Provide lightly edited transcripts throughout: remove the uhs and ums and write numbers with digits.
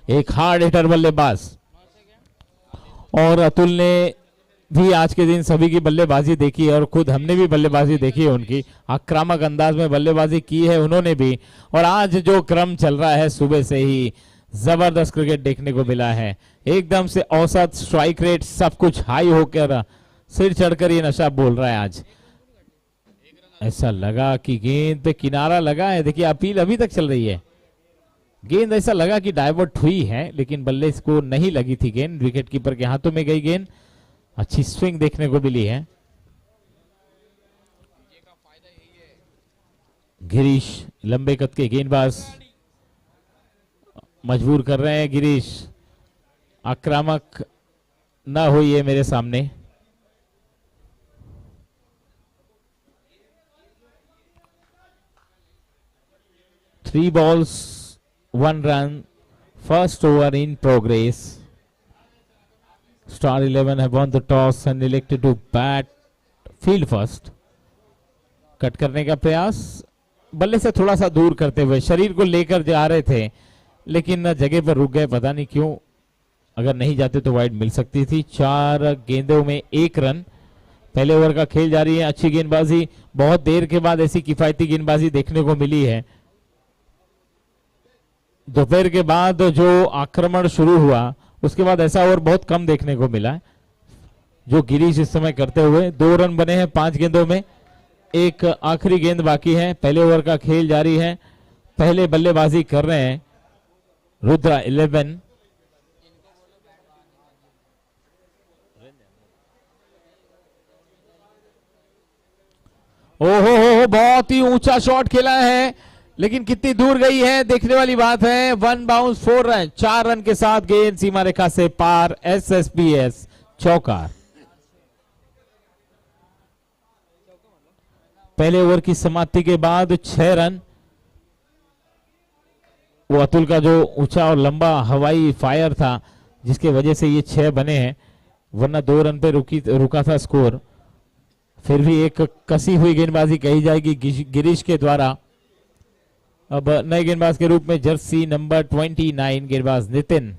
एक hard hitter बल्लेबाज। और अतुल ने भी आज के दिन सभी की बल्लेबाजी देखी है और खुद हमने भी बल्लेबाजी देखी है उनकी। आक्रामक अंदाज में बल्लेबाजी की है उन्होंने भी। और आज जो क्रम चल रहा है सुबह से ही जबरदस्त क्रिकेट देखने को मिला है। एकदम से औसत स्ट्राइक रेट सब कुछ हाई होकर सिर चढ़कर ये नशा बोल रहा है। आज ऐसा लगा कि गेंद पे किनारा लगा है। देखिए अपील अभी तक चल रही है। गेंद ऐसा लगा कि डाइवर्ट हुई है लेकिन बल्ले को नहीं लगी थी गेंद। विकेट कीपर के हाथों में गई गेंद। अच्छी स्विंग देखने को मिली है। गिरीश लंबे कद के गेंदबाज मजबूर कर रहे हैं। गिरीश आक्रामक ना होइए मेरे सामने। Three balls, 1 run. First over in progress. Star 11 have won the toss and elected to bat field first. Cut करने का प्रयास बल्ले से थोड़ा सा दूर करते हुए शरीर को लेकर जा रहे थे लेकिन जगह पर रुक गए। पता नहीं क्यों। अगर नहीं जाते तो वाइड मिल सकती थी। 4 गेंदों में 1 रन। पहले ओवर का खेल जारी है। अच्छी गेंदबाजी। बहुत देर के बाद ऐसी किफायती गेंदबाजी देखने को मिली है। दोपहर के बाद जो आक्रमण शुरू हुआ उसके बाद ऐसा ओवर बहुत कम देखने को मिला जो गिरीश इस समय करते हुए। 2 रन बने हैं 5 गेंदों में। एक आखिरी गेंद बाकी है। पहले ओवर का खेल जारी है। पहले बल्लेबाजी कर रहे हैं रुद्रा 11। ओहो हो बहुत ही ऊंचा शॉट खेला है लेकिन कितनी दूर गई है देखने वाली बात है। 1 बाउंस 4 रन। 4 रन के साथ गेंद सीमा रेखा से पार। SSBS चौकार। पहले ओवर की समाप्ति के बाद 6 रन। वो अतुल का जो ऊंचा और लंबा हवाई फायर था जिसके वजह से ये 6 बने हैं वरना 2 रन पे रुका था स्कोर। फिर भी एक कसी हुई गेंदबाजी कही जाएगी गिरीश के द्वारा। अब नए गेंदबाज के रूप में जर्सी नंबर 29 गेंदबाज नितिन।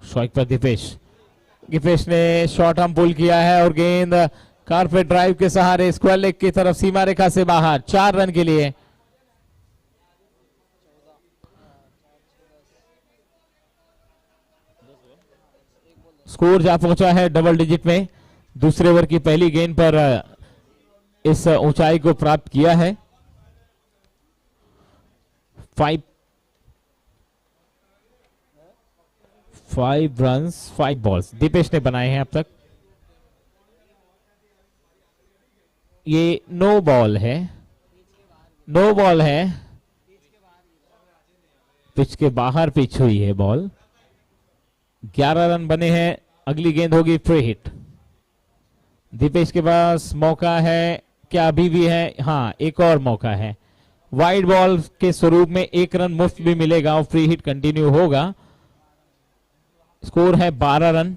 स्ट्राइक पर दीपेश ने शॉर्ट आर्म पुल किया है और गेंद कारपेट ड्राइव के सहारे स्क्वायर लेग की तरफ सीमा रेखा से बाहर। 4 रन के लिए। स्कोर जा पहुंचा है डबल डिजिट में। दूसरे ओवर की पहली गेंद पर इस ऊंचाई को प्राप्त किया है। 5 रन्स 5 बॉल्स दीपेश ने बनाए हैं अब तक। ये नो बॉल है। पिच के बाहर पिच हुई है बॉल। 11 रन बने हैं। अगली गेंद होगी फ्री हिट। दीपेश के पास मौका है क्या? अभी भी है। हाँ एक और मौका है। वाइड बॉल के स्वरूप में 1 रन मुफ्त भी मिलेगा और फ्री हिट कंटिन्यू होगा। स्कोर है 12 रन।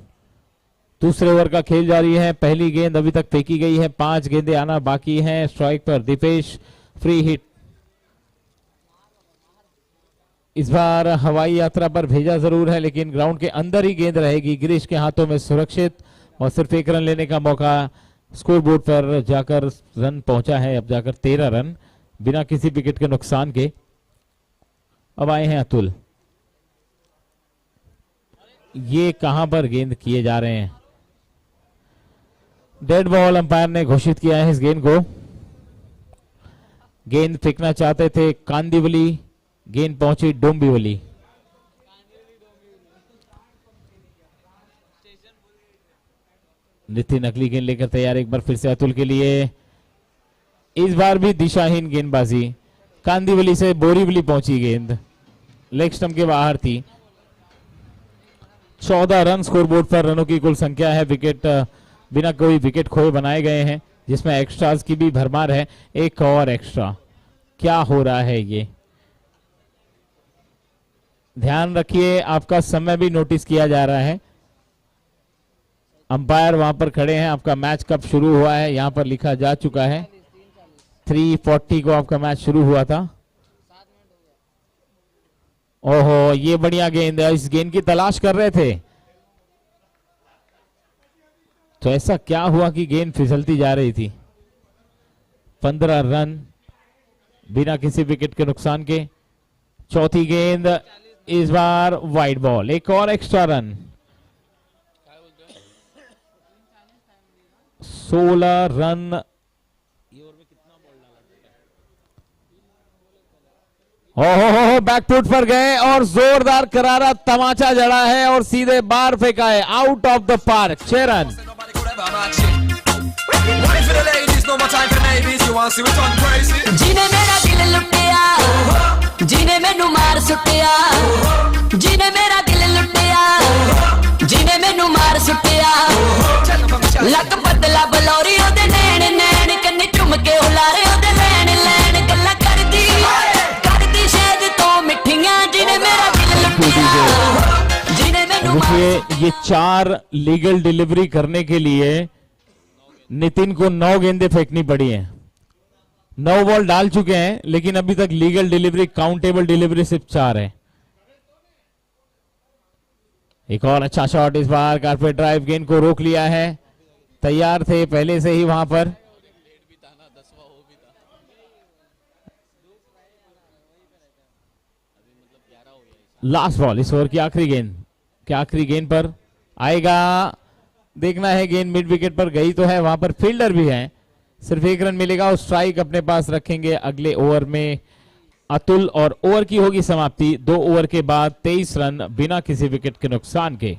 दूसरे ओवर का खेल जारी है। पहली गेंद अभी तक फेंकी गई है। 5 गेंदें आना बाकी हैं। स्ट्राइक पर दीपेश। Free hit. इस बार हवाई यात्रा पर भेजा जरूर है लेकिन ग्राउंड के अंदर ही गेंद रहेगी। गिरीश के हाथों में सुरक्षित और सिर्फ 1 रन लेने का मौका। स्कोर बोर्ड पर जाकर रन पहुंचा है अब जाकर 13 रन बिना किसी विकेट के नुकसान के। अब आए हैं अतुल। ये कहां पर गेंद किए जा रहे हैं? डेड बॉल अंपायर ने घोषित किया है इस गेंद को। गेंद फेंकना चाहते थे कांदिवली। गेंद पहुंची डोंबिवली। नितिन अगली गेंद लेकर तैयार एक बार फिर से अतुल के लिए। इस बार भी दिशाहीन गेंदबाजी। कांदिवली से बोरीवली पहुंची गेंद। लेग स्टंप के बाहर थी। 14 रन स्कोरबोर्ड पर। रनों की कुल संख्या है। विकेट बिना कोई विकेट खोए बनाए गए हैं जिसमें एक्स्ट्रास की भी भरमार है। एक और एक्स्ट्रा। क्या हो रहा है ये? ध्यान रखिए आपका समय भी नोटिस किया जा रहा है। अंपायर वहां पर खड़े हैं। आपका मैच कब शुरू हुआ है यहां पर लिखा जा चुका है। 3:40 को आपका मैच शुरू हुआ था। ओहो, ये बढ़िया गेंद, इस गेंद की तलाश कर रहे थे, तो ऐसा क्या हुआ कि गेंद फिसलती जा रही थी। 15 रन बिना किसी विकेट के नुकसान के। चौथी गेंद इस बार वाइड बॉल, एक और एक्स्ट्रा रन। 16 रन। ओहो, बैकफुट पर गए और जोरदार करारा तमाचा जड़ा है और सीधे बाहर फेंका है, out of the park. 6 run. जिने मेरा दिल लुटिया, जिने मैनू मार सुटिया, जिने मेरा दिल लुटिया, जिने मैनू मार सुटिया, लक बदला बलौरी ओदे नैन नैन कन्ने चुम के हुलारे ओदे लैन लैन गल्ला करदी शहद तो मिठियां, जिने मेरा दिल लुटिया, जिने मैनू मार। ये 4 लीगल डिलीवरी करने के लिए नितिन को 9 गेंदें फेंकनी पड़ी हैं। 9 बॉल डाल चुके हैं, लेकिन अभी तक लीगल डिलीवरी, काउंटेबल डिलीवरी सिर्फ 4 है। एक और अच्छा शॉट इस बार, कारपेट ड्राइव, गेंद को रोक लिया है, तैयार थे पहले से ही वहां पर। लास्ट बॉल, इस ओवर की आखिरी गेंद, क्या आखिरी गेंद पर आएगा, देखना है। गेंद मिड विकेट पर गई तो है, वहां पर फील्डर भी है, सिर्फ 1 रन मिलेगा और स्ट्राइक अपने पास रखेंगे अगले ओवर में अतुल, और ओवर की होगी समाप्ति 2 ओवर के बाद 23 रन बिना किसी विकेट के नुकसान के।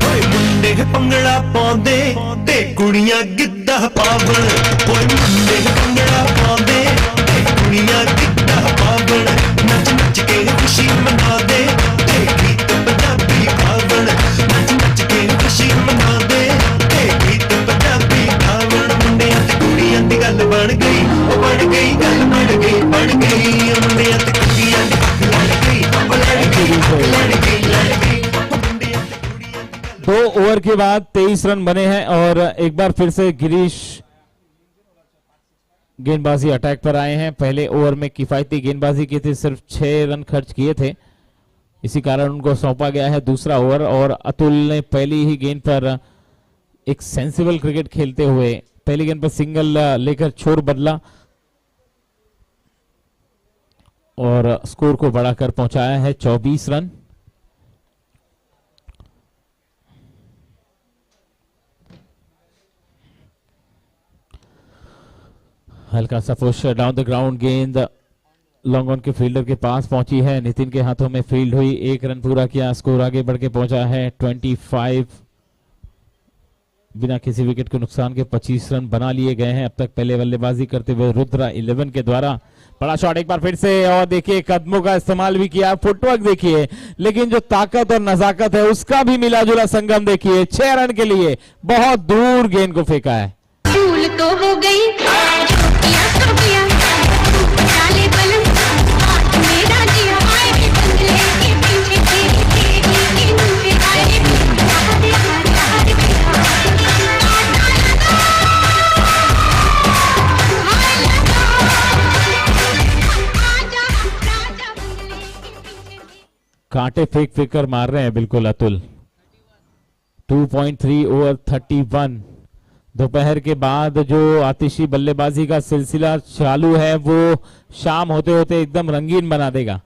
मुंडे पंगड़ा पाउंदे ते कुड़ियां गिद्धा पावन, ओए मुंडे पंगड़ा पाउंदे ते कुड़ियां गिद्धा पावन, नच नच के खुशी मना दे ते गीत पंजाबी पावन, नच नच के खुशी मना दे ते गीत पंजाबी पावन। मुंडियां ते कुड़ियां दी गल बन गई, ओ बन गई गल बन गई, बन गई मुंडियां ते कुड़ियां दी गल लड़ गई, ओ लड़ गई लड़ गई लड़ गई। 2 ओवर के बाद 23 रन बने हैं और एक बार फिर से गिरीश गेंदबाजी अटैक पर आए हैं। पहले ओवर में किफायती गेंदबाजी की थी, सिर्फ 6 रन खर्च किए थे, इसी कारण उनको सौंपा गया है दूसरा ओवर। और अतुल ने पहली ही गेंद पर एक सेंसिबल क्रिकेट खेलते हुए पहली गेंद पर सिंगल लेकर छोर बदला और स्कोर को बढ़ाकर पहुंचाया है 24 रन। हल्का सा पुश डाउन द ग्राउंड, गेंद लॉन्ग ऑन के फील्डर के पास पहुंची है, नितिन के हाथों में फील्ड हुई, 1 रन पूरा किया, स्कोर आगे बढ़ के पहुंचा है 25। बिना किसी विकेट के नुकसान के 25 रन बना लिए गए हैं अब तक पहले बल्लेबाजी करते हुए रुद्रा 11 के द्वारा। बड़ा शॉट एक बार फिर से, और देखिए कदमों का इस्तेमाल भी किया, फुटवर्क देखिए, लेकिन जो ताकत और नजाकत है उसका भी मिला जुला संगम देखिए। 6 रन के लिए बहुत दूर गेंद को फेंका है। तो हो गई कांटे फेंक फेंक कर मार रहे हैं बिल्कुल अतुल। 2.3 ओवर 31। दोपहर के बाद जो आतिशी बल्लेबाजी का सिलसिला चालू है वो शाम होते होते एकदम रंगीन बना देगा।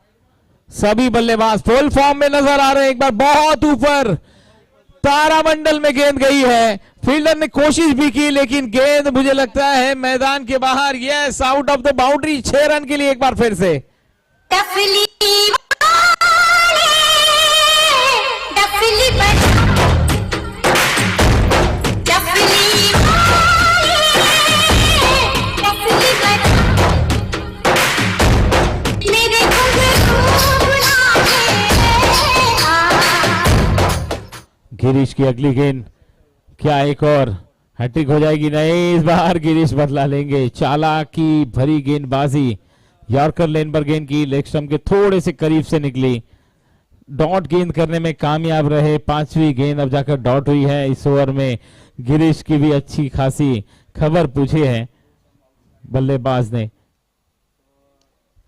सभी बल्लेबाज फुल फॉर्म में नजर आ रहे हैं। एक बार बहुत ऊपर तारामंडल में गेंद गई है, फील्डर ने कोशिश भी की लेकिन गेंद मुझे लगता है मैदान के बाहर। Yes, out of the boundary. 6 run के लिए एक बार फिर से गिरीश की अगली गेंद, क्या एक और हैट्रिक हो जाएगी? नहीं, इस बार गिरीश बदला लेंगे। चालाकी भरी गेंदबाजी, यॉर्कर लेन पर गेंद की, लेग स्टंप के थोड़े से करीब से निकली, डॉट गेंद करने में कामयाब रहे। 5वीं गेंद अब जाकर डॉट हुई है। इस ओवर में गिरीश की भी अच्छी खासी खबर पूछी है। बल्लेबाज ने।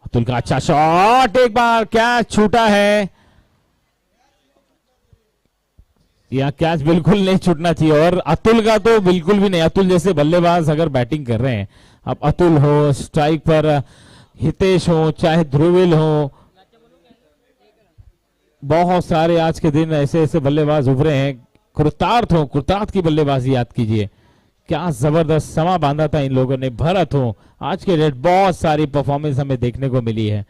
अतुल का अच्छा शॉट, एक बार कैच छूटा है। यह कैच बिल्कुल नहीं छूटना चाहिए और अतुल का तो बिल्कुल भी नहीं। अतुल जैसे बल्लेबाज अगर बैटिंग कर रहे हैं, अब अतुल हो, स्ट्राइक पर हितेश हो, चाहे ध्रुविल हो, बहुत सारे आज के दिन ऐसे ऐसे बल्लेबाज उभरे हैं। कृतार्थ की बल्लेबाजी याद कीजिए, क्या जबरदस्त समा बांधा था इन लोगों ने। भरत हो, आज के डेट बहुत सारी परफॉर्मेंस हमें देखने को मिली है।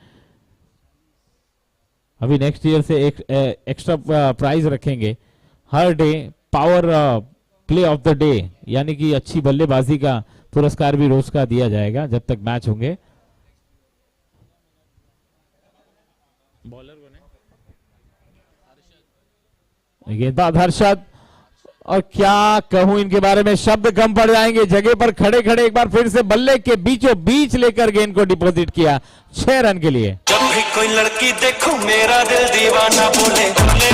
अभी नेक्स्ट ईयर से एक एक्स्ट्रा प्राइज रखेंगे हर day, power play of the day, यानी कि अच्छी बल्लेबाजी का पुरस्कार भी रोज का दिया जाएगा जब तक मैच होंगे। बॉलर बने गेंदबाज हर्षद, और क्या कहूं इनके बारे में, शब्द कम पड़ जाएंगे। जगह पर खड़े खड़े एक बार फिर से बल्ले के बीचों बीच लेकर गेंद को डिपॉजिट किया 6 रन के लिए। जब भी कोई लड़की देखूं मेरा दिल दीवाना बोले बोले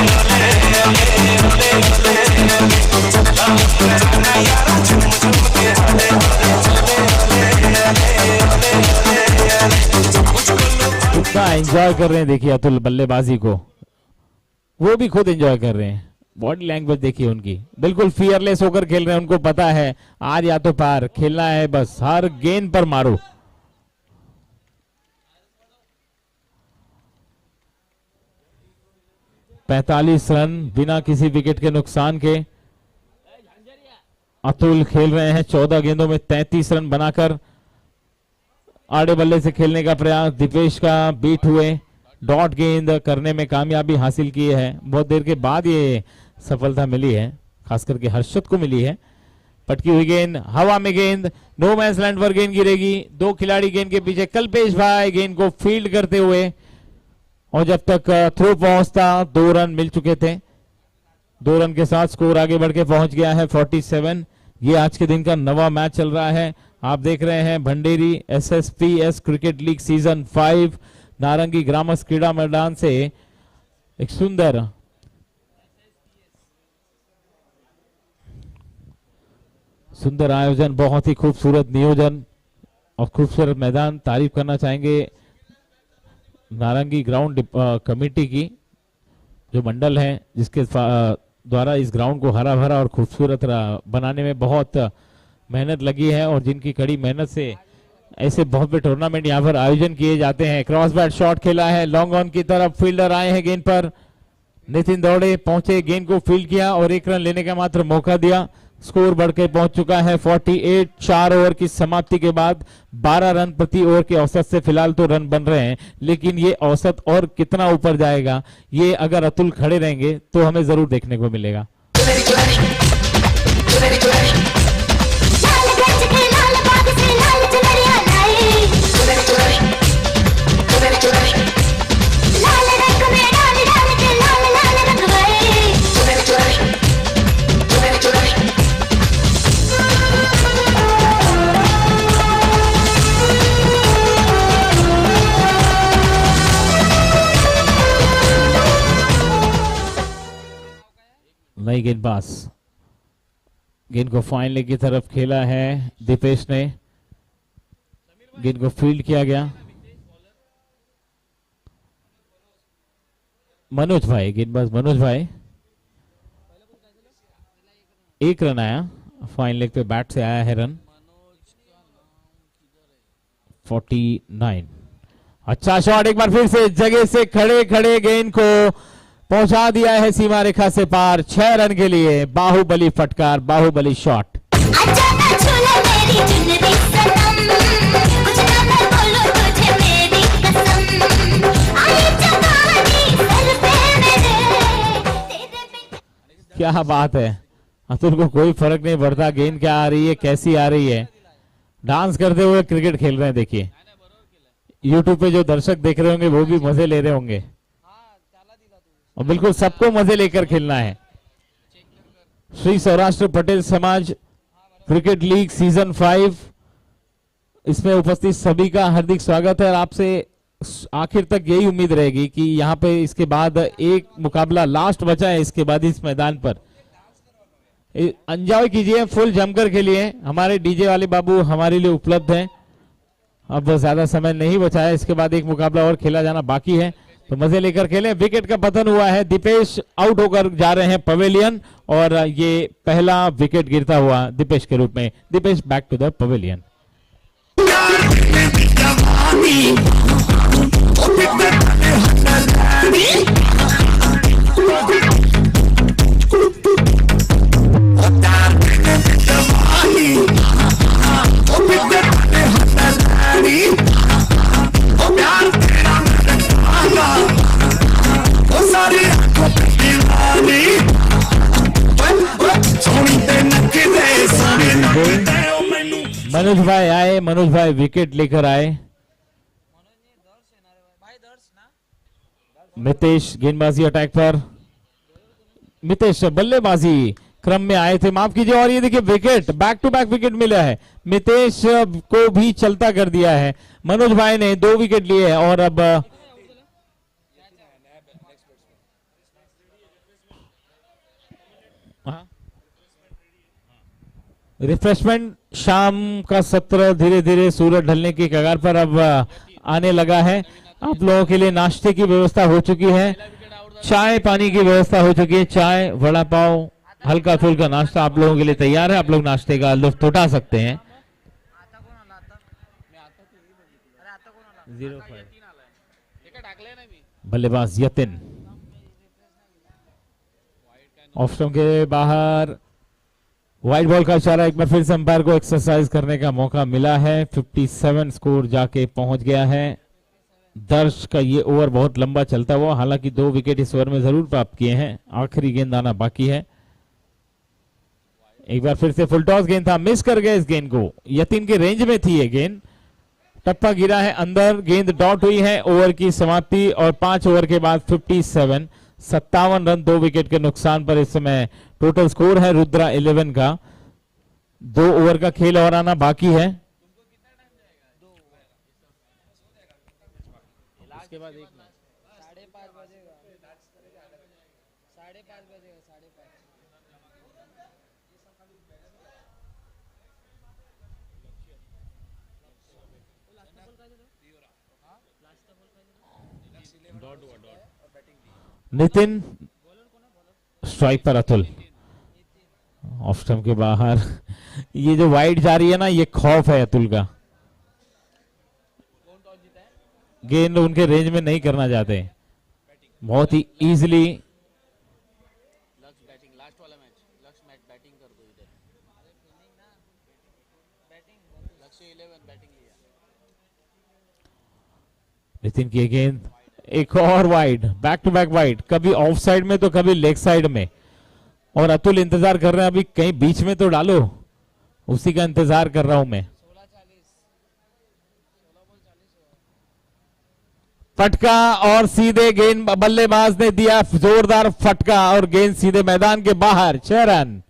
कितना एंजॉय कर रहे हैं देखिए अतुल बल्लेबाजी को, वो भी खुद एंजॉय कर रहे हैं। बॉडी लैंग्वेज देखिए उनकी, बिल्कुल फियरलेस होकर खेल रहे हैं। उनको पता है आज या तो पार खेलना है, बस हर गेंद पर मारो। पैंतालीस रन बिना किसी विकेट के नुकसान के अतुल खेल रहे हैं 14 गेंदों में 33 रन बनाकर। आड़े बल्ले से खेलने का प्रयास, दीपेश का बीट हुए, डॉट गेंद करने में कामयाबी हासिल की है। बहुत देर के बाद ये सफलता मिली है, खास करके हर्षद को मिली है। पटकी हुई गेंद, हवा में गेंद, नो मैच लैंड पर गेंद गिरेगी। 2 खिलाड़ी गेंद के पीछे, कल्पेश भाई गेंद को फील्ड करते हुए, और जब तक थ्रो पहुंचता 2 रन मिल चुके थे। 2 रन के साथ स्कोर आगे बढ़ के पहुंच गया है 47। ये आज के दिन का नवा मैच चल रहा है। आप देख रहे हैं Bhanderi SSPS cricket league season 5 नारंगी ग्रामस क्रीड़ा मैदान से एक सुंदर आयोजन, बहुत ही खूबसूरत नियोजन और खूबसूरत मैदान। तारीफ करना चाहेंगे नारंगी ग्राउंड कमेटी की, जो मंडल है जिसके द्वारा इस ग्राउंड को हरा भरा और खूबसूरत बनाने में बहुत मेहनत लगी है, और जिनकी कड़ी मेहनत से ऐसे बहुत बड़े टूर्नामेंट यहाँ पर आयोजन किए जाते हैं। क्रॉस बैट शॉट खेला है लॉन्ग ऑन की तरफ, फील्डर आए हैं गेंद पर, नितिन दौड़े पहुंचे, गेंद को फील्ड किया और 1 रन लेने का मात्र मौका दिया। स्कोर बढ़ के पहुंच चुका है 48। 4 ओवर की समाप्ति के बाद 12 रन प्रति ओवर के औसत से फिलहाल तो रन बन रहे हैं, लेकिन ये औसत और कितना ऊपर जाएगा, ये अगर अतुल खड़े रहेंगे तो हमें जरूर देखने को मिलेगा। नई गेंदबाज, गेंद को फाइनल की तरफ खेला है दीपेश ने, गेंद को फील्ड किया गया। मनोज भाई, गेंदबाज मनोज भाई, 1 रन आया, फाइन लेग पे बैट से आया है रन 49। अच्छा शॉट, एक बार फिर से जगह से खड़े खड़े गेंद को पहुंचा दिया है सीमा रेखा से पार 6 रन के लिए। बाहुबली फटकार, बाहुबली शॉट। क्या बात है, अतुल को कोई फर्क नहीं पड़ता गेंद क्या आ रही है, कैसी आ रही है, डांस करते हुए क्रिकेट खेल रहे हैं। देखिए यूट्यूब पे जो दर्शक देख रहे होंगे वो भी मजे ले रहे होंगे, और बिल्कुल सबको मजे लेकर खेलना है। श्री सौराष्ट्र पटेल समाज क्रिकेट लीग सीजन 5, इसमें उपस्थित सभी का हार्दिक स्वागत है। और आपसे आखिर तक यही उम्मीद रहेगी कि यहाँ पे इसके बाद एक मुकाबला लास्ट बचा है, इसके बाद इस मैदान पर एंजॉय कीजिए, फुल जमकर खेलिए। हमारे डीजे वाले बाबू हमारे लिए उपलब्ध हैं, अब ज्यादा समय नहीं बचा है, इसके बाद एक मुकाबला और खेला जाना बाकी है, तो मजे लेकर खेलें। विकेट का पतन हुआ है, दीपेश आउट होकर जा रहे हैं पवेलियन, और ये पहला विकेट गिरता हुआ दीपेश के रूप में। Deepesh back to the pavilion. Manoj भाई आए, मनोज भाई विकेट लेकर आए। मितेश गेंदबाजी अटैक पर, मितेश बल्लेबाजी क्रम में आए थे, माफ कीजिए, और ये देखिए wicket, back to back wicket मिला है, मितेश को भी चलता कर दिया है। मनोज भाई ने 2 विकेट लिए हैं, और अब रिफ्रेशमेंट शाम का सत्र धीरे धीरे सूरज ढलने की कगार पर अब आने लगा है। आप लोगों के लिए नाश्ते की व्यवस्था हो चुकी है, चाय पानी की व्यवस्था हो चुकी है, चाय वड़ा पाव हल्का फुल्का नाश्ता आप लोगों के लिए तैयार है। आप लोग नाश्ते का लुत्फ उठा सकते हैं। बल्लेबाज यतिन ऑफ स्टंप के बाहर, व्हाइट बॉल का इशारा, एक बार फिर से अंपायर को एक्सरसाइज करने का मौका मिला है। 57 स्कोर जाके पहुंच गया है। दर्श का ये ओवर बहुत लंबा चलता हुआ, हालांकि 2 विकेट इस ओवर में जरूर प्राप्त किए हैं, आखिरी गेंद आना बाकी है। एक बार फिर से फुल टॉस गेंद था, मिस कर गए इस गेंद को, यतिन के रेंज में थी ये गेंद, टप्पा गिरा है अंदर, गेंद डॉट हुई है। ओवर की समाप्ति, और 5 ओवर के बाद 57 रन 2 विकेट के नुकसान पर इस समय टोटल स्कोर है रुद्रा 11 का। 2 ओवर का खेल और आना बाकी है। इसके बाद एक 5:30 बजेगा, 5:30 बजेगा, 5:30। नितिन स्ट्राइक पर, अतुल ऑफ स्टंप के बाहर। ये जो वाइड जा रही है ना, ये खौफ है अतुल का, गेंद उनके रेंज में नहीं करना चाहते, बहुत ही इजीली। लास्ट वाला मैच, लक्ष्य मैच बैटिंग कर दो इधर, लक्ष्य 11 बैटिंग लिया। नितिन की गेंद, एक और wide, back to back wide, कभी ऑफ साइड में तो कभी लेग साइड में, और अतुल इंतजार कर रहे हैं अभी कहीं बीच में तो डालो, उसी का इंतजार कर रहा हूं मैं। फटका और सीधे गेंद, बल्लेबाज ने दिया जोरदार फटका और गेंद सीधे मैदान के बाहर। 6 रन।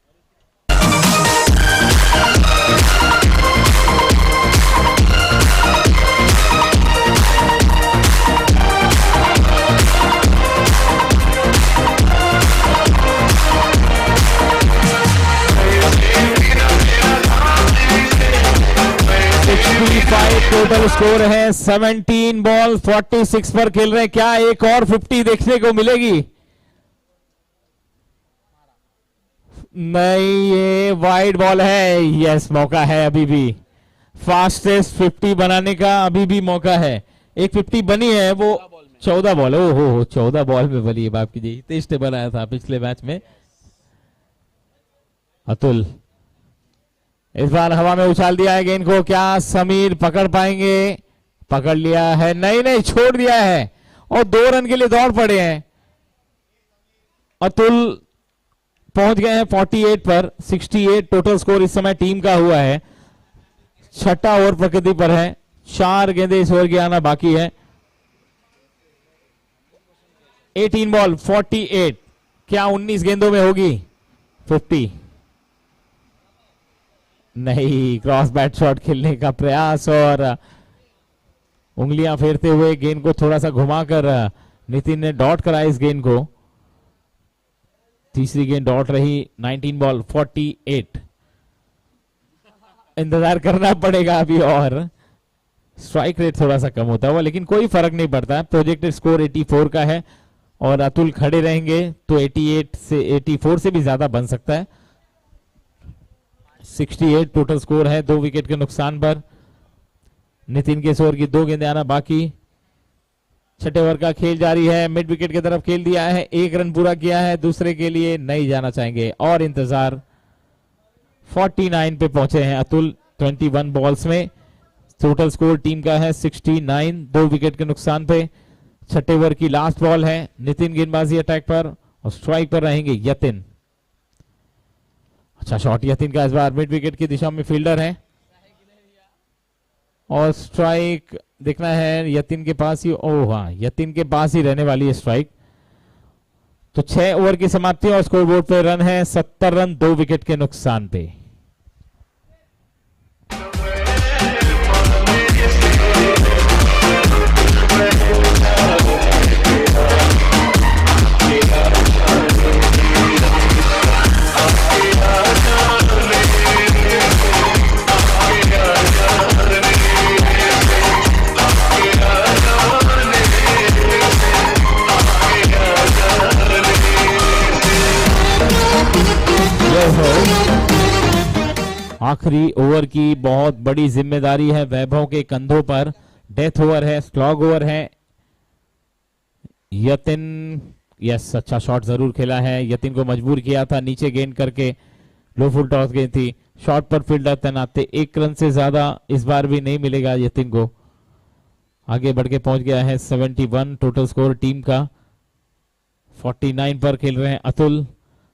टोटल स्कोर है 17 बॉल 46 पर खेल रहे हैं। क्या एक और 50 देखने को मिलेगी? नहीं, ये वाइड बॉल है। यस, मौका है अभी भी, फास्टेस्ट 50 बनाने का अभी भी मौका है। एक 50 बनी है, वो 14 बॉल, ओहो 14 बॉल में बनी है। बाप कीजिए, हितेश ने बनाया था पिछले मैच में। अतुल इस बार हवा में उछाल दिया है गेंद को, क्या समीर पकड़ पाएंगे? पकड़ लिया है, नहीं छोड़ दिया है, और 2 रन के लिए दौड़ पड़े हैं। अतुल पहुंच गए हैं 48 पर। 68 टोटल स्कोर इस समय टीम का हुआ है। 6ठा ओवर प्रकृति पर है, 4 गेंदें इस ओवर की आना बाकी है। 18 बॉल 48, क्या 19 गेंदों में होगी 50? नहीं, क्रॉस बैट शॉट खेलने का प्रयास, और उंगलियां फेरते हुए गेंद को थोड़ा सा घुमाकर नितिन ने डॉट कराया इस गेंद को। तीसरी गेंद डॉट रही। 19 बॉल 48, इंतजार करना पड़ेगा अभी और। स्ट्राइक रेट थोड़ा सा कम होता हुआ, लेकिन कोई फर्क नहीं पड़ता। प्रोजेक्टेड स्कोर 84 का है और अतुल खड़े रहेंगे तो 88 से 84 से भी ज्यादा बन सकता है। 68 टोटल स्कोर है 2 विकेट के नुकसान पर। नितिन के ओवर की 2 गेंदें आना बाकी। छठे ओवर का खेल जारी है, मिड विकेट की तरफ खेल दिया है, 1 रन पूरा किया है, दूसरे के लिए नहीं जाना चाहेंगे और इंतजार। 49 पे पहुंचे हैं अतुल 21 बॉल्स में। टोटल स्कोर टीम का है 69, 2 विकेट के नुकसान पे। छठे ओवर की लास्ट बॉल है, नितिन गेंदबाजी अटैक पर और स्ट्राइक पर रहेंगे यतिन। अच्छा शॉट यतिन का, इस बार मिड विकेट की दिशा में फील्डर है और स्ट्राइक देखना है यतिन के पास ही। ओह हाँ, यतिन के पास ही रहने वाली है स्ट्राइक। तो 6 ओवर की समाप्ति और स्कोरबोर्ड पे रन है 70 रन 2 विकेट के नुकसान पे। आखिरी ओवर की बहुत बड़ी जिम्मेदारी है वैभव के कंधों पर। डेथ ओवर है, स्लॉग ओवर है। यतिन यस, अच्छा शॉट जरूर खेला है, यतिन को मजबूर किया था नीचे गेंद करके। लो फुल टॉस गेंद थी, शॉट पर फील्डर तैनात थे। 1 रन से ज्यादा इस बार भी नहीं मिलेगा यतिन को। आगे बढ़ के पहुंच गया है 71 टोटल स्कोर टीम का। 49 पर खेल रहे हैं अतुल,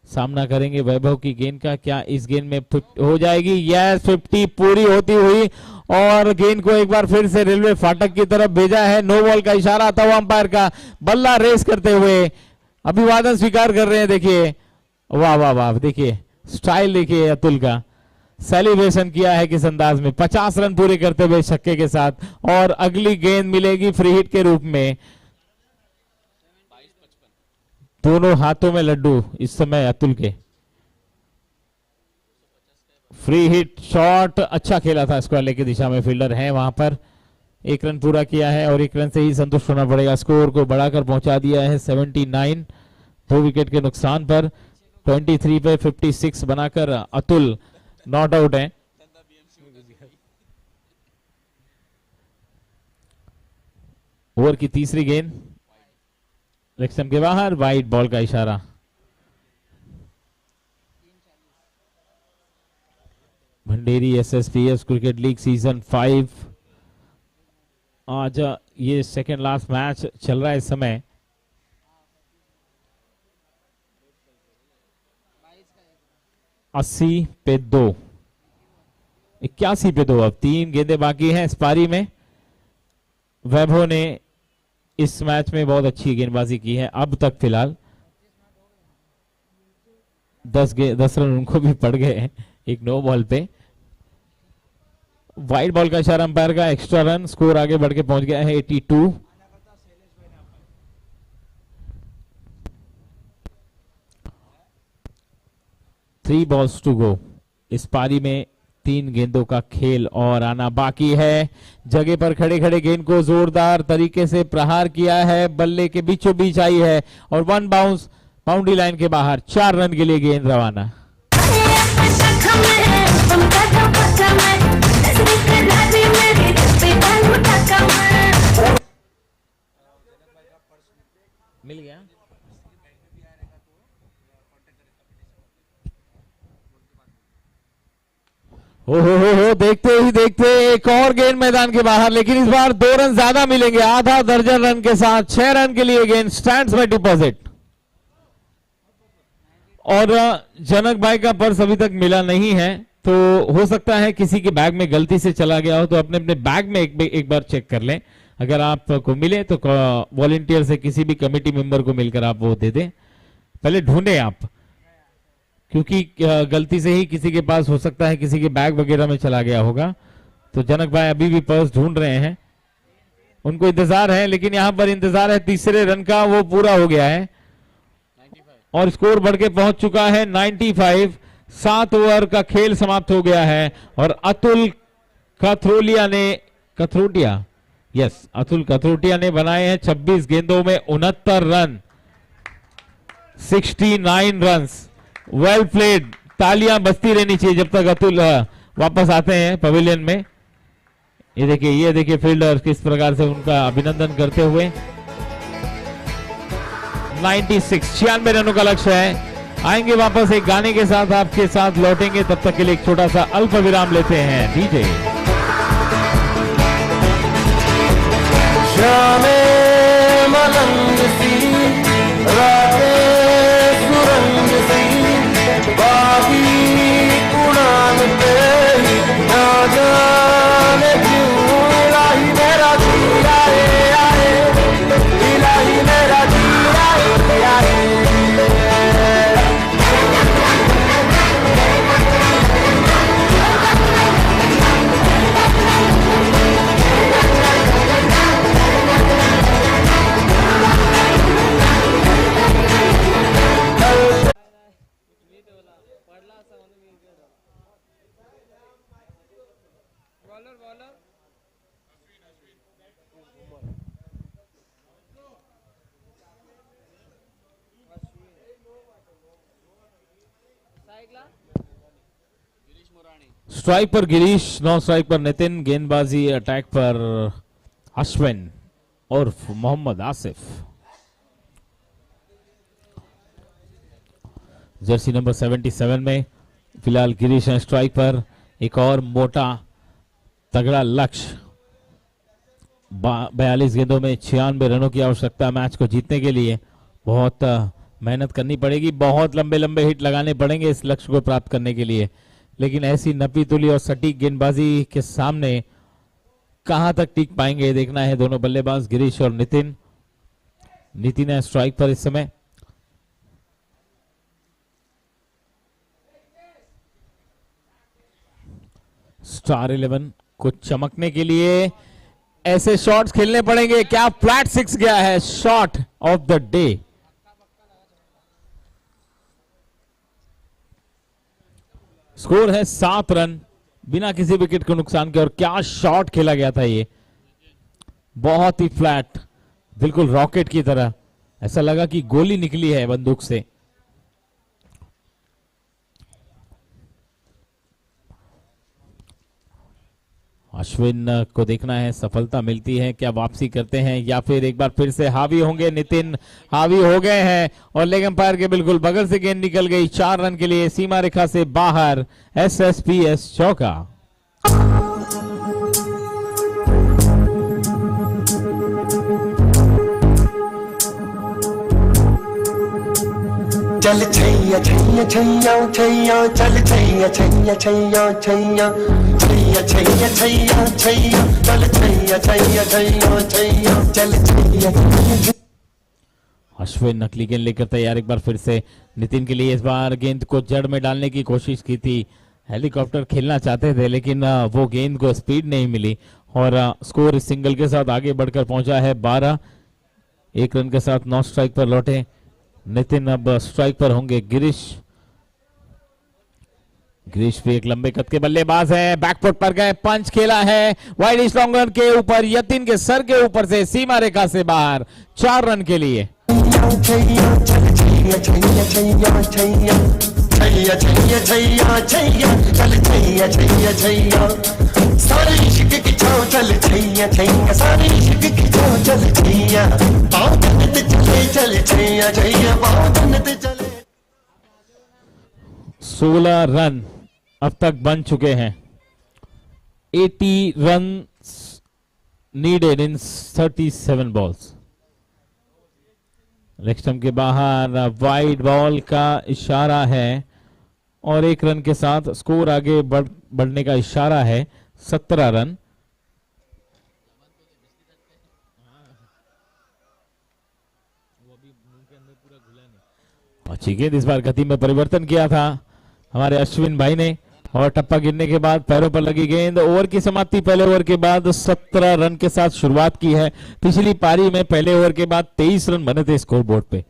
सामना करेंगे वैभव की गेंद का। क्या इस गेंद में हो जाएगी? यस, 50 पूरी होती हुई और गेंद को एक बार फिर से रेलवे फाटक की तरफ भेजा है। नो बॉल का इशारा आता हुआ अंपायर का। बल्ला रेस करते हुए अभिवादन स्वीकार कर रहे हैं। देखिए वाह वाह वाह, देखिए स्टाइल देखिए अतुल का, सेलिब्रेशन किया है किस अंदाज में। 50 रन पूरे करते हुए छक्के के साथ और अगली गेंद मिलेगी फ्री हिट के रूप में। दोनों हाथों में लड्डू इस समय अतुल के। फ्री हिट शॉट अच्छा खेला था, स्क्वायर की दिशा में फील्डर है वहां पर। 1 रन पूरा किया है और 1 रन से ही संतुष्ट होना पड़ेगा। स्कोर को बढ़ाकर पहुंचा दिया है 79, 2 विकेट के नुकसान पर। 23 पे 56 बनाकर अतुल नॉट आउट है। ओवर की तीसरी गेंद लेग स्टंप के बाहर, वाइड बॉल का इशारा। भंडेरी एसएसपीएस क्रिकेट लीग सीजन 5 आज ये सेकेंड लास्ट मैच चल रहा है इस समय। 80 पे 2, 81 पे 2। अब 3 गेंदें बाकी हैं इस पारी में। वैभव ने इस मैच में बहुत अच्छी गेंदबाजी की है अब तक। फिलहाल 10 रन उनको भी पड़ गए हैं एक नो बॉल पे। वाइड बॉल का इशारा अंपायर का, एक्स्ट्रा रन। स्कोर आगे बढ़ के पहुंच गया है 82। Three balls to go. इस पारी में 3 गेंदों का खेल और आना बाकी है। जगह पर खड़े खड़े गेंद को जोरदार तरीके से प्रहार किया है, बल्ले के बीचों बीच आई है और 1 बाउंस बाउंड्री लाइन के बाहर। 4 रन के लिए गेंद रवाना। मिल गया। हो देखते ही देखते एक और गेंद मैदान के बाहर, लेकिन इस बार 2 रन ज्यादा मिलेंगे। आधा दर्जन रन के साथ 6 रन के लिए गेंद स्टैंड्स में डिपॉजिट। और जनक भाई का पर्स अभी तक मिला नहीं है, तो हो सकता है किसी के बैग में गलती से चला गया हो, तो अपने अपने बैग में एक बार चेक कर लें। अगर आपको मिले तो वॉलंटियर से किसी भी कमेटी मेंबर को मिलकर आप वो दे दें। पहले ढूंढें आप, क्योंकि गलती से ही किसी के पास हो सकता है किसी के बैग वगैरह में चला गया होगा। तो जनक भाई अभी भी पर्स ढूंढ रहे हैं, उनको इंतजार है, लेकिन यहां पर इंतजार है तीसरे रन का, वो पूरा हो गया है और स्कोर बढ़ के पहुंच चुका है 95। 7 ओवर का खेल समाप्त हो गया है और अतुल काथरोलिया ने कथरोटिया, यस अतुल कथरोटिया ने बनाए हैं 26 गेंदों में 69 रन, 69 रन्स। वेल प्लेड, तालियां बजती रहनी चाहिए जब तक अतुल वापस आते हैं पवेलियन में। ये देखिए फील्डर किस प्रकार से उनका अभिनंदन करते हुए। 96 रनों का लक्ष्य है। आएंगे वापस एक गाने के साथ, आपके साथ लौटेंगे, तब तक के लिए एक छोटा सा अल्प विराम लेते हैं। डीजे शामे मलंग सी रातें सुरंग सी बागी उड़ान पे ना जाने क्यों इलाही मेरा जी आए आए, इलाही मेरा जी आए आए। बॉलर बॉलर साइकला गिरीश मुरानी। स्ट्राइक पर गिरीश, नॉन स्ट्राइक पर नितिन, गेंदबाजी अटैक पर अश्विन और मोहम्मद आसिफ। जर्सी नंबर 77 में फिलहाल गिरीश है स्ट्राइक पर। एक और मोटा तगड़ा लक्ष्य, 42 गेंदों में 96 रनों की आवश्यकता मैच को जीतने के लिए। बहुत मेहनत करनी पड़ेगी, बहुत लंबे लंबे हिट लगाने पड़ेंगे इस लक्ष्य को प्राप्त करने के लिए। लेकिन ऐसी नपी तुली और सटीक गेंदबाजी के सामने कहां तक टिक पाएंगे देखना है दोनों बल्लेबाज गिरीश और नितिन। नितिन है स्ट्राइक पर इस समय। स्टार 11 को चमकने के लिए ऐसे शॉट्स खेलने पड़ेंगे। क्या फ्लैट 6 गया है, shot of the day. Score है 7 रन बिना किसी विकेट को नुकसान के। और क्या शॉट खेला गया था, ये बहुत ही फ्लैट, बिल्कुल रॉकेट की तरह। ऐसा लगा कि गोली निकली है बंदूक से। अश्विन को देखना है सफलता मिलती है, क्या वापसी करते हैं या फिर एक बार फिर से हावी होंगे। नितिन हावी हो गए हैं और लेग अंपायर के बिल्कुल बगल से गेंद निकल गई। 4 रन के लिए सीमा रेखा से बाहर। SSPS चौका। चल छैया छैया छैया छैया, चल छैया छैया छैया छैया, छैया छैया छैया छैया, चल छैया छैया छैया छैया, चल छैया छैया। अश्विन नकली गेंद लेकर तैयार एक बार फिर से। नितिन के लिए इस बार गेंद को जड़ में डालने की कोशिश की थी। हेलीकॉप्टर खेलना चाहते थे लेकिन वो गेंद को स्पीड नहीं मिली और स्कोर इस सिंगल के साथ आगे बढ़कर पहुंचा है 12। 1 रन के साथ 9 स्ट्राइक पर लौटे नितिन। अब स्ट्राइक पर होंगे गिरीश। गिरीश भी एक लंबे कद के बल्लेबाज हैं। बैकफुट पर गए, पंच खेला है वाइड स्लॉन्ग रन के ऊपर, यतिन के सर के ऊपर से सीमा रेखा से बाहर। 4 रन के लिए। सारे इश्क की छाँव चल छैया छैया, सारे इश्क की छाँव चल छैया, पाँव तनत चले चल छैया छैया, पाँव तनत चले। 16 रन अब तक बन चुके हैं। 80 run needed in 37 balls. Leg stump के बाहर वाइड बॉल का इशारा है और 1 रन के साथ स्कोर आगे बढ़ने का इशारा है। 17 रन। अच्छी गेंद, इस बार गति में परिवर्तन किया था हमारे अश्विन भाई ने और टप्पा गिरने के बाद पैरों पर लगी गेंद। ओवर की समाप्ति पहले ओवर के बाद 17 रन के साथ शुरुआत की है। पिछली पारी में पहले ओवर के बाद 23 रन बने थे स्कोर बोर्ड पे।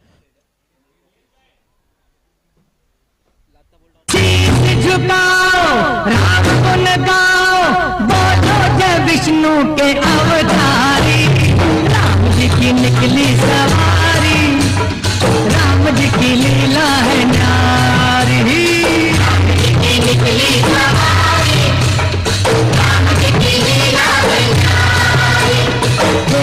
झुकाओ राम गुण गाओ, बोलो जय विष्णु के निकली सवारी, राम जी की लीला है न्यारी। राम जी की निकली सवारी, राम जी की लीला है न्यारी।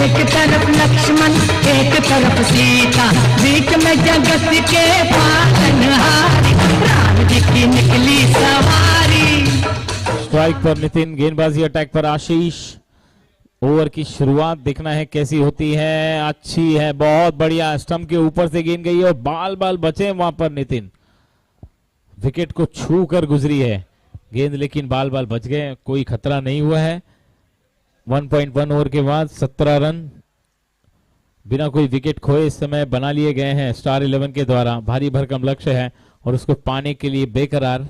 एक तरफ लक्ष्मण एक तरफ सीता, बीच में जगत के पालनहारी, राम जी की निकली सवारी। स्ट्राइक पर नितिन, गेंदबाजी अटैक पर आशीष। ओवर की शुरुआत देखना है कैसी होती है। अच्छी है, बहुत बढ़िया, स्टंप के ऊपर से गेंद गई और बाल बाल बचे वहां पर नितिन, विकेट को छू कर गुजरी है गेंद, लेकिन बाल बाल बच गए, कोई खतरा नहीं हुआ है। 1.1 ओवर के बाद 17 रन बिना कोई विकेट खोए इस समय बना लिए गए हैं स्टार 11 के द्वारा। भारी भरकम लक्ष्य है और उसको पाने के लिए बेकरार,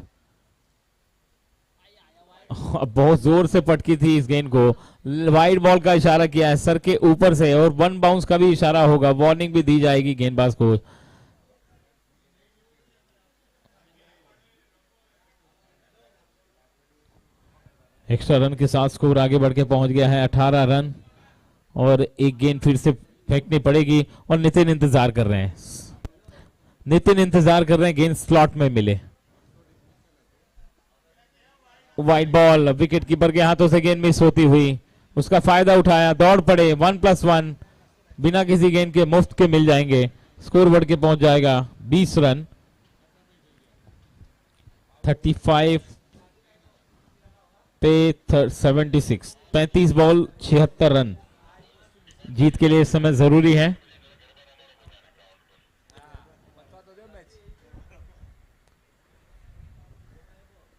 बहुत जोर से पटकी थी इस गेंद को, वाइड बॉल का इशारा किया है सर के ऊपर से, और वन बाउंस का भी इशारा होगा, वार्निंग भी दी जाएगी गेंदबाज को। एक्स्ट्रा रन के साथ स्कोर आगे बढ़ के पहुंच गया है 18 रन, और एक गेंद फिर से फेंकनी पड़ेगी और नितिन इंतजार कर रहे हैं, नितिन इंतजार कर रहे हैं गेंद स्लॉट में मिले। वाइड बॉल, विकेट कीपर के हाथों से गेंद मिस होती हुई, उसका फायदा उठाया, दौड़ पड़े, 1+1 बिना किसी गेंद के मुफ्त के मिल जाएंगे, स्कोर बढ़ के पहुंच जाएगा 20 रन। 35 पे 76, 35 बॉल 76 रन जीत के लिए इस समय जरूरी है।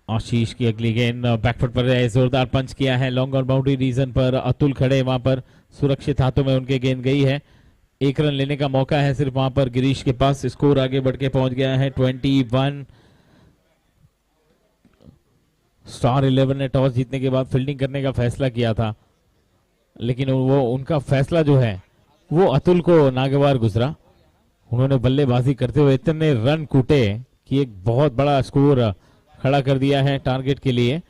आशीष की अगली गेंद बैकफुट पर है, जोरदार पंच किया है, लॉन्ग ऑन बाउंड्री रीजन पर अतुल खड़े, वहां पर सुरक्षित हाथों में उनके गेंद गई है, एक रन लेने का मौका है सिर्फ वहां पर गिरीश के पास। स्कोर आगे बढ़ के पहुंच गया है 21। स्टार 11 ने टॉस जीतने के बाद फील्डिंग करने का फैसला किया था, लेकिन वो उनका फैसला जो है वो अतुल को नागवार गुजरा। उन्होंने बल्लेबाजी करते हुए इतने रन कूटे कि एक बहुत बड़ा स्कोर खड़ा कर दिया है टारगेट के लिए।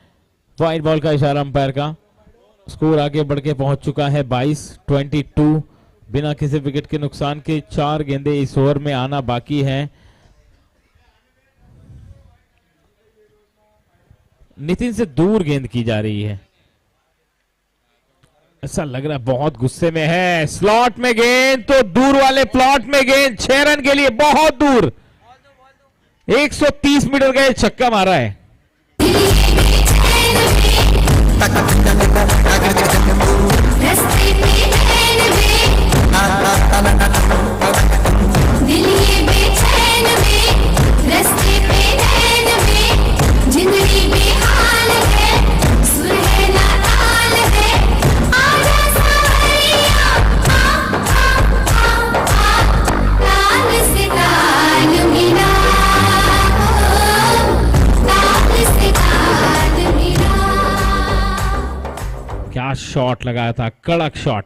वाइड बॉल का इशारा अंपायर का, स्कोर आगे बढ़ के पहुंच चुका है 22 बिना किसी विकेट के नुकसान के। 4 गेंदें इस ओवर में आना बाकी है। नितिन से दूर गेंद की जा रही है, ऐसा लग रहा है बहुत गुस्से में है। स्लॉट में गेंद तो दूर वाले प्लॉट में गेंद, 6 रन के लिए बहुत दूर, 130 मीटर का छक्का मारा है। क्या शॉट लगाया था, कड़क शॉट।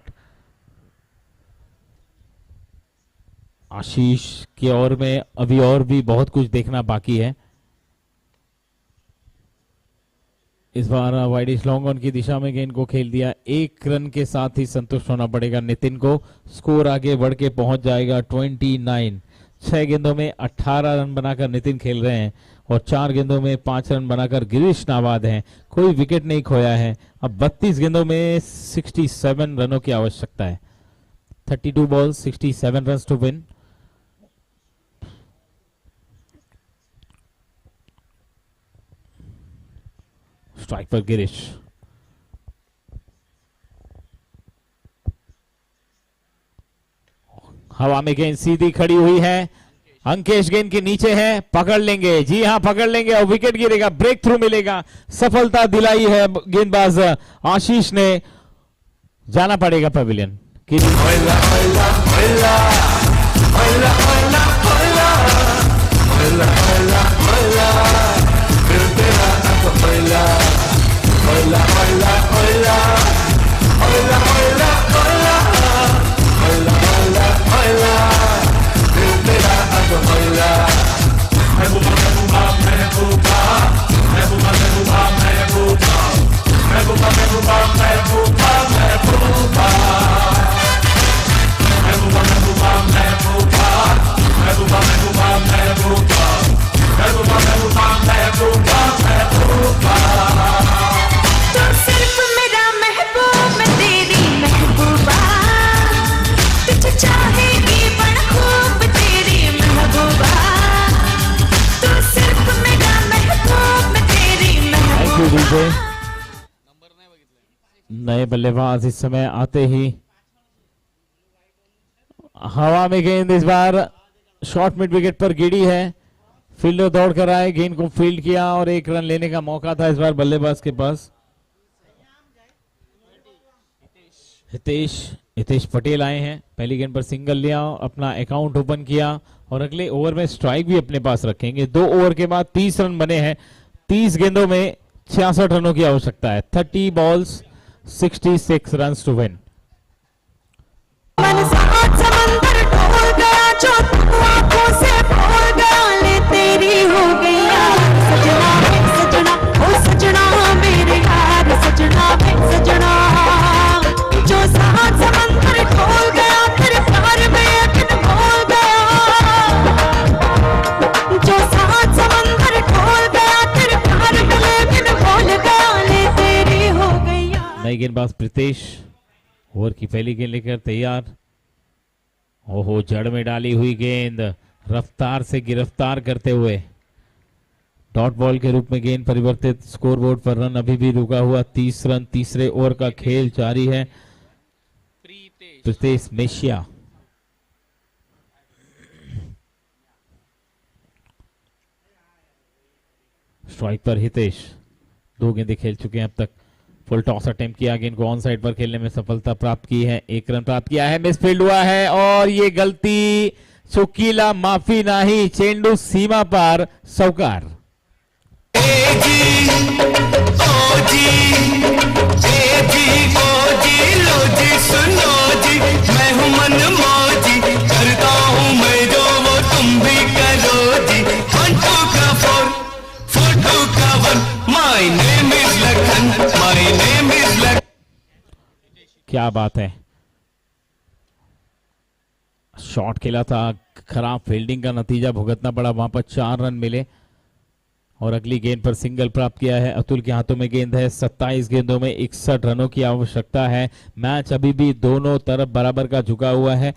आशीष के ओवर में अभी और भी बहुत कुछ देखना बाकी है। इस बार वाइडिश लॉन्ग ऑन की दिशा में गेंद को खेल दिया, 1 रन के साथ ही संतुष्ट होना पड़ेगा नितिन को। स्कोर आगे बढ़ के पहुंच जाएगा 29। 6 गेंदों में 18 रन बनाकर नितिन खेल रहे हैं और 4 गेंदों में 5 रन बनाकर गिरीश नाबाद हैं। कोई विकेट नहीं खोया है। अब 32 गेंदों में 67 रनों की आवश्यकता है। 32 ball 67 run to win. Strike पर गिरीश, हवा में गेंद सीधी खड़ी हुई है। अंकेश गेंद के नीचे है, पकड़ लेंगे, जी हां पकड़ लेंगे और विकेट गिरेगा, ब्रेक थ्रू मिलेगा। सफलता दिलाई है गेंदबाज आशीष ने। जाना पड़ेगा पवेलियन। महबूबा से नए बल्लेबाज इस समय आते ही हवा में गेंद इस बार शॉर्ट मिड विकेट पर गिरी है। फील्डर दौड़ कर आए, गेंद को फील्ड किया और 1 रन लेने का मौका था इस बार बल्लेबाज के पास। हितेश पटेल आए हैं, पहली गेंद पर सिंगल लिया, अपना अकाउंट ओपन किया और अगले ओवर में स्ट्राइक भी अपने पास रखेंगे। 2 ओवर के बाद 30 रन बने हैं। 30 गेंदों में 66 रनों की आवश्यकता है। 30 बॉल्स 66 रन्स टू विन। मन साथ समंदर डोल गया, जो तू आंखों से बोल गया, ले तेरी हो गई यार सजना वे सजना, ओ सजना मेरे यार सजना वे सजना, जो साथ समंदर डोल गया, तेरे प्यार में एक दिन बोल गया, जो साथ समंदर डोल गया, तेरे प्यार में एक दिन बोल गया, ले तेरी हो गई यार। नई गेंदबाज प्रीतेश ओवर की पहली गेंद लेकर तैयार। ओहो, जड़ में डाली हुई गेंद रफ्तार से गिरफ्तार करते हुए डॉट बॉल के रूप में गेंद परिवर्तित। स्कोरबोर्ड पर रन अभी भी रुका हुआ 30 रन। तीसरे ओवर का खेल जारी है। प्रीतेश मेशिया स्ट्राइक पर हितेश 2 गेंदें खेल चुके हैं अब तक। फुल टॉस अटेम्प्ट किया, गेंद को ऑन साइड पर खेलने में सफलता प्राप्त की है। 1 रन प्राप्त किया है, मिसफील्ड हुआ है और ये गलती चुकीला माफी नहीं, चेंडू सीमा पार सौकार। सुनो जी, मैं हूँ मन मौजी, करता हूँ मैं जो वो तुम भी करो जी। 1 2 का 4 4 2 का 1, my name is Lakhan, my name is Lakhan. क्या बात है, शॉट खेला था, खराब फील्डिंग का नतीजा भुगतना पड़ा। वहां पर 4 रन मिले और अगली गेंद पर सिंगल प्राप्त किया है। अतुल के हाथों में गेंद है। 27 गेंदों में 61 रनों की आवश्यकता है। मैच अभी भी दोनों तरफ बराबर का झुका हुआ है,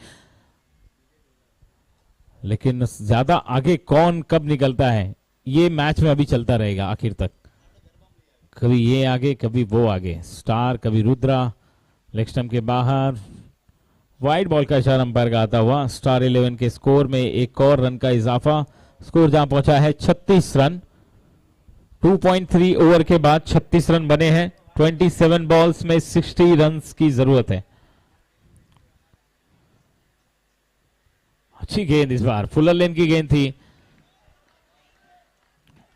लेकिन ज्यादा आगे कौन कब निकलता है ये मैच में अभी चलता रहेगा आखिर तक। कभी ये आगे, कभी वो आगे। स्टार, कभी रुद्रा। लेग स्टंप के बाहर वाइड बॉल का इशारा अंपायर का आता हुआ। स्टार 11 के स्कोर में 1 और रन का इजाफा। स्कोर जहां पहुंचा है 36 रन। 2.3 ओवर के बाद 36 रन बने हैं। 27 बॉल्स में 60 रन की जरूरत है। अच्छी गेंद इस बार, फुलर लेन की गेंद थी।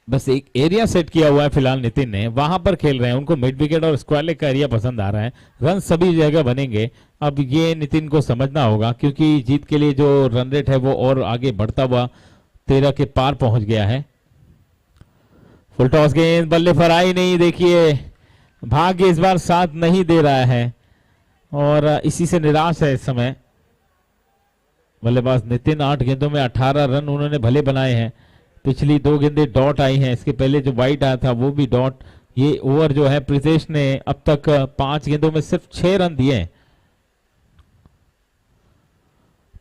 बस एक एरिया सेट किया हुआ है फिलहाल नितिन ने, वहां पर खेल रहे हैं। उनको मिड विकेट और स्क्वायर लेग का एरिया पसंद आ रहा है। रन सभी जगह बनेंगे। अब ये नितिन को समझना होगा, क्योंकि जीत के लिए जो रन रेट है वो और आगे बढ़ता हुआ 13 के पार पहुंच गया है। फुल टॉस गेंद बल्ले पर आई नहीं। देखिए, भाग्य इस बार साथ नहीं दे रहा है और इसी से निराश है इस समय बल्लेबाज नितिन। 8 गेंदों में 18 रन उन्होंने भले बनाए हैं। पिछली 2 गेंदें डॉट आई हैं, इसके पहले जो वाइड आया था वो भी डॉट। ये ओवर जो है प्रीतेश ने अब तक 5 गेंदों में सिर्फ 6 रन दिए हैं।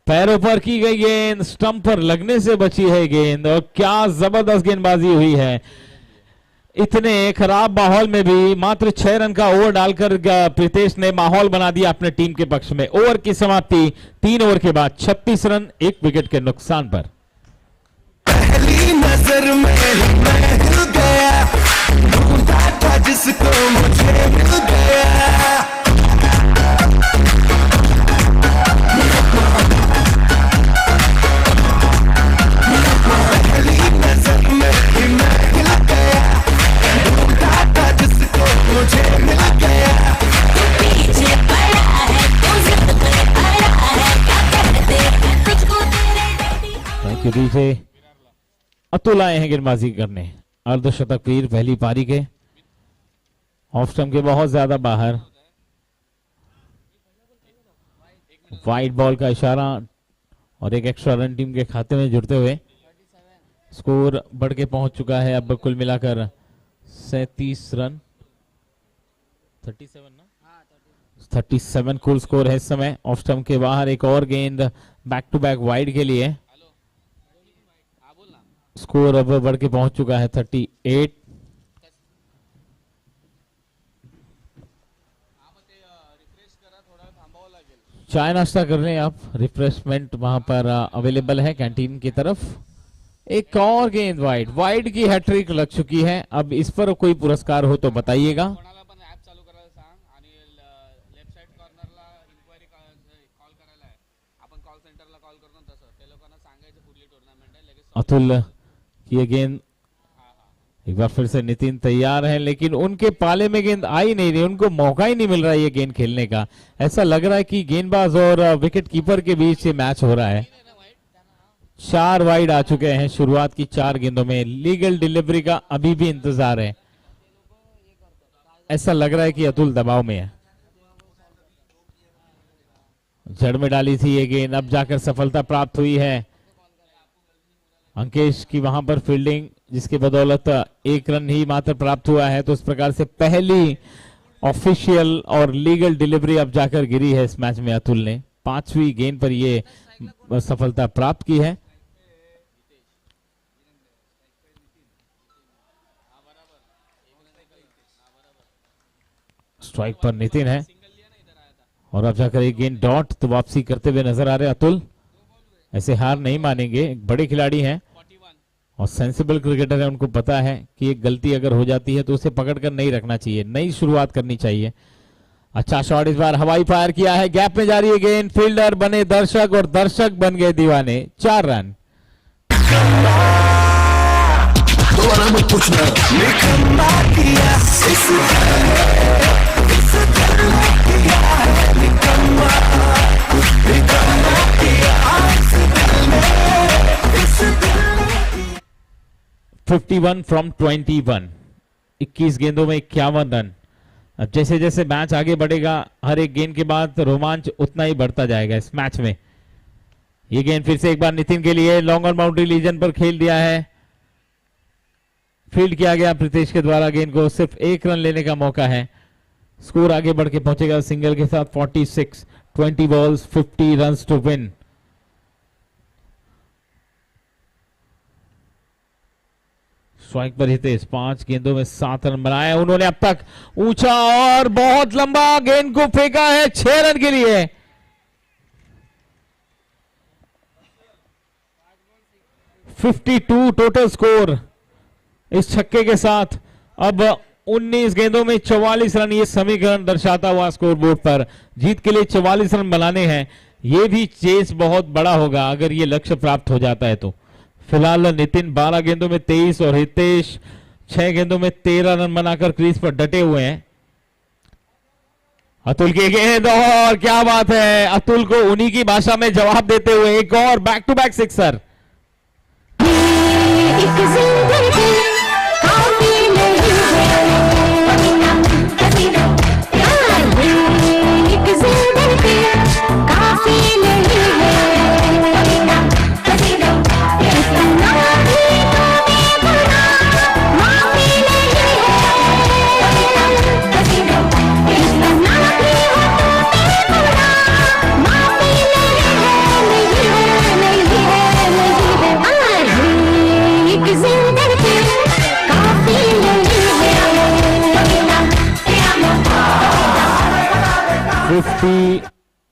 पैरों पर की गई गेंद स्टंप पर लगने से बची है गेंद, और क्या जबरदस्त गेंदबाजी हुई है। इतने खराब माहौल में भी मात्र 6 रन का ओवर डालकर प्रीतेश ने माहौल बना दिया अपने टीम के पक्ष में। ओवर की समाप्ति 3 ओवर के बाद 36 रन 1 विकेट के नुकसान पर। पहली नजर में मैं हिल गया, ढूंढता था जिसको मुझे मिल गया। पहली नजर में मैं हिल गया, ढूंढता था जिसको मुझे मिल गया। पीछे पड़ा है तू जिद पे अड़ा है, क्या कहते हैं तुझको तेरे daddy. Thank you DJ. Atul आए हैं गेंदबाजी करने। अर्धशतक वीर पहली पारी के। ऑफ स्टंप के बहुत ज्यादा बाहर। वाइड बॉल का इशारा और एक एक्स्ट्रा रन टीम के खाते में जुड़ते हुए स्कोर बढ़ के पहुंच चुका है अब कुल मिलाकर 37 रन। 37 ना? 37 कुल स्कोर है इस समय। ऑफ स्टंप के बाहर एक और गेंद बैक टू बैक वाइड के लिए। स्कोर अब बढ़ के पहुंच चुका है 38। चाय नाश्ता कर लें आप, रिफ्रेशमेंट वहां पर अवेलेबल है कैंटीन की तरफ। एक और गेंद वाइड, वाइड की हैट्रिक लग चुकी है। अब इस पर कोई पुरस्कार हो तो बताइएगा। कोणाला पण ऍप चालू करायला सांग आणि लेफ्ट साइड कॉर्नरला इन्क्वायरी कॉल करायला आहे. आपण कॉल सेंटरला कॉल करतो ना तसं ते लोकांना सांगायचं कुठली टूर्नामेंट आहे लगेच अतुल की ये गेंद, एक बार फिर से नितिन तैयार है, लेकिन उनके पाले में गेंद आ ही नहीं रही, उनको मौका ही नहीं मिल रहा है ये गेंद खेलने का। ऐसा लग रहा है कि गेंदबाज और विकेट कीपर के बीच ये मैच हो रहा है। 4 वाइड आ चुके हैं शुरुआत की 4 गेंदों में। लीगल डिलीवरी का अभी भी इंतजार है। ऐसा लग रहा है कि अतुल दबाव में है। जड़ में डाली थी ये गेंद, अब जाकर सफलता प्राप्त हुई है। अंकेश की वहां पर फील्डिंग, जिसकी बदौलत 1 रन ही मात्र प्राप्त हुआ है। तो इस प्रकार से पहली ऑफिशियल और लीगल डिलीवरी अब जाकर गिरी है इस मैच में। अतुल ने 5वीं गेंद पर ये सफलता प्राप्त की है। स्ट्राइक पर नितिन है और अब जाकर एक गेंद डॉट तो वापसी करते हुए नजर आ रहे अतुल। ऐसे हार नहीं मानेंगे, एक बड़े खिलाड़ी हैं और सेंसिबल क्रिकेटर है। उनको पता है कि एक गलती अगर हो जाती है तो उसे पकड़कर नहीं रखना चाहिए, नई शुरुआत करनी चाहिए। अच्छा शॉट इस बार हवाई फायर किया है, गैप में जा रही है गेंद, फील्डर बने दर्शक और दर्शक बन गए दीवाने। 4 रन। (51 from 21) 21 गेंदों में 51 रन। अब जैसे जैसे मैच आगे बढ़ेगा हर एक गेंद के बाद रोमांच उतना ही बढ़ता जाएगा इस मैच में। ये गेंद फिर से एक बार नितिन के लिए लॉन्ग ऑन बाउंड्री रीजन पर खेल दिया है, फील्ड किया गया प्रीतेश के द्वारा। गेंद को सिर्फ 1 रन लेने का मौका है। स्कोर आगे बढ़ के पहुंचेगा सिंगल के साथ 46, 20 balls 50 runs to win. Strike पर हितेश, 5 गेंदों में 7 रन बनाए उन्होंने अब तक। ऊंचा और बहुत लंबा गेंद को फेंका है 6 रन के लिए। (52) टोटल स्कोर इस छक्के के साथ। अब 19 गेंदों में 44 रन, ये समीकरण दर्शाता हुआ स्कोर बोर्ड पर। जीत के लिए 44 रन बनाने हैं, ये भी चेस बहुत बड़ा होगा अगर ये लक्ष्य प्राप्त हो जाता है तो। फिलहाल नितिन 12 गेंदों में 23 और हितेश 6 गेंदों में 13 रन बनाकर क्रीज पर डटे हुए हैं। अतुल की गेंद और क्या बात है, अतुल को उन्हीं की भाषा में जवाब देते हुए एक और back to back sixer.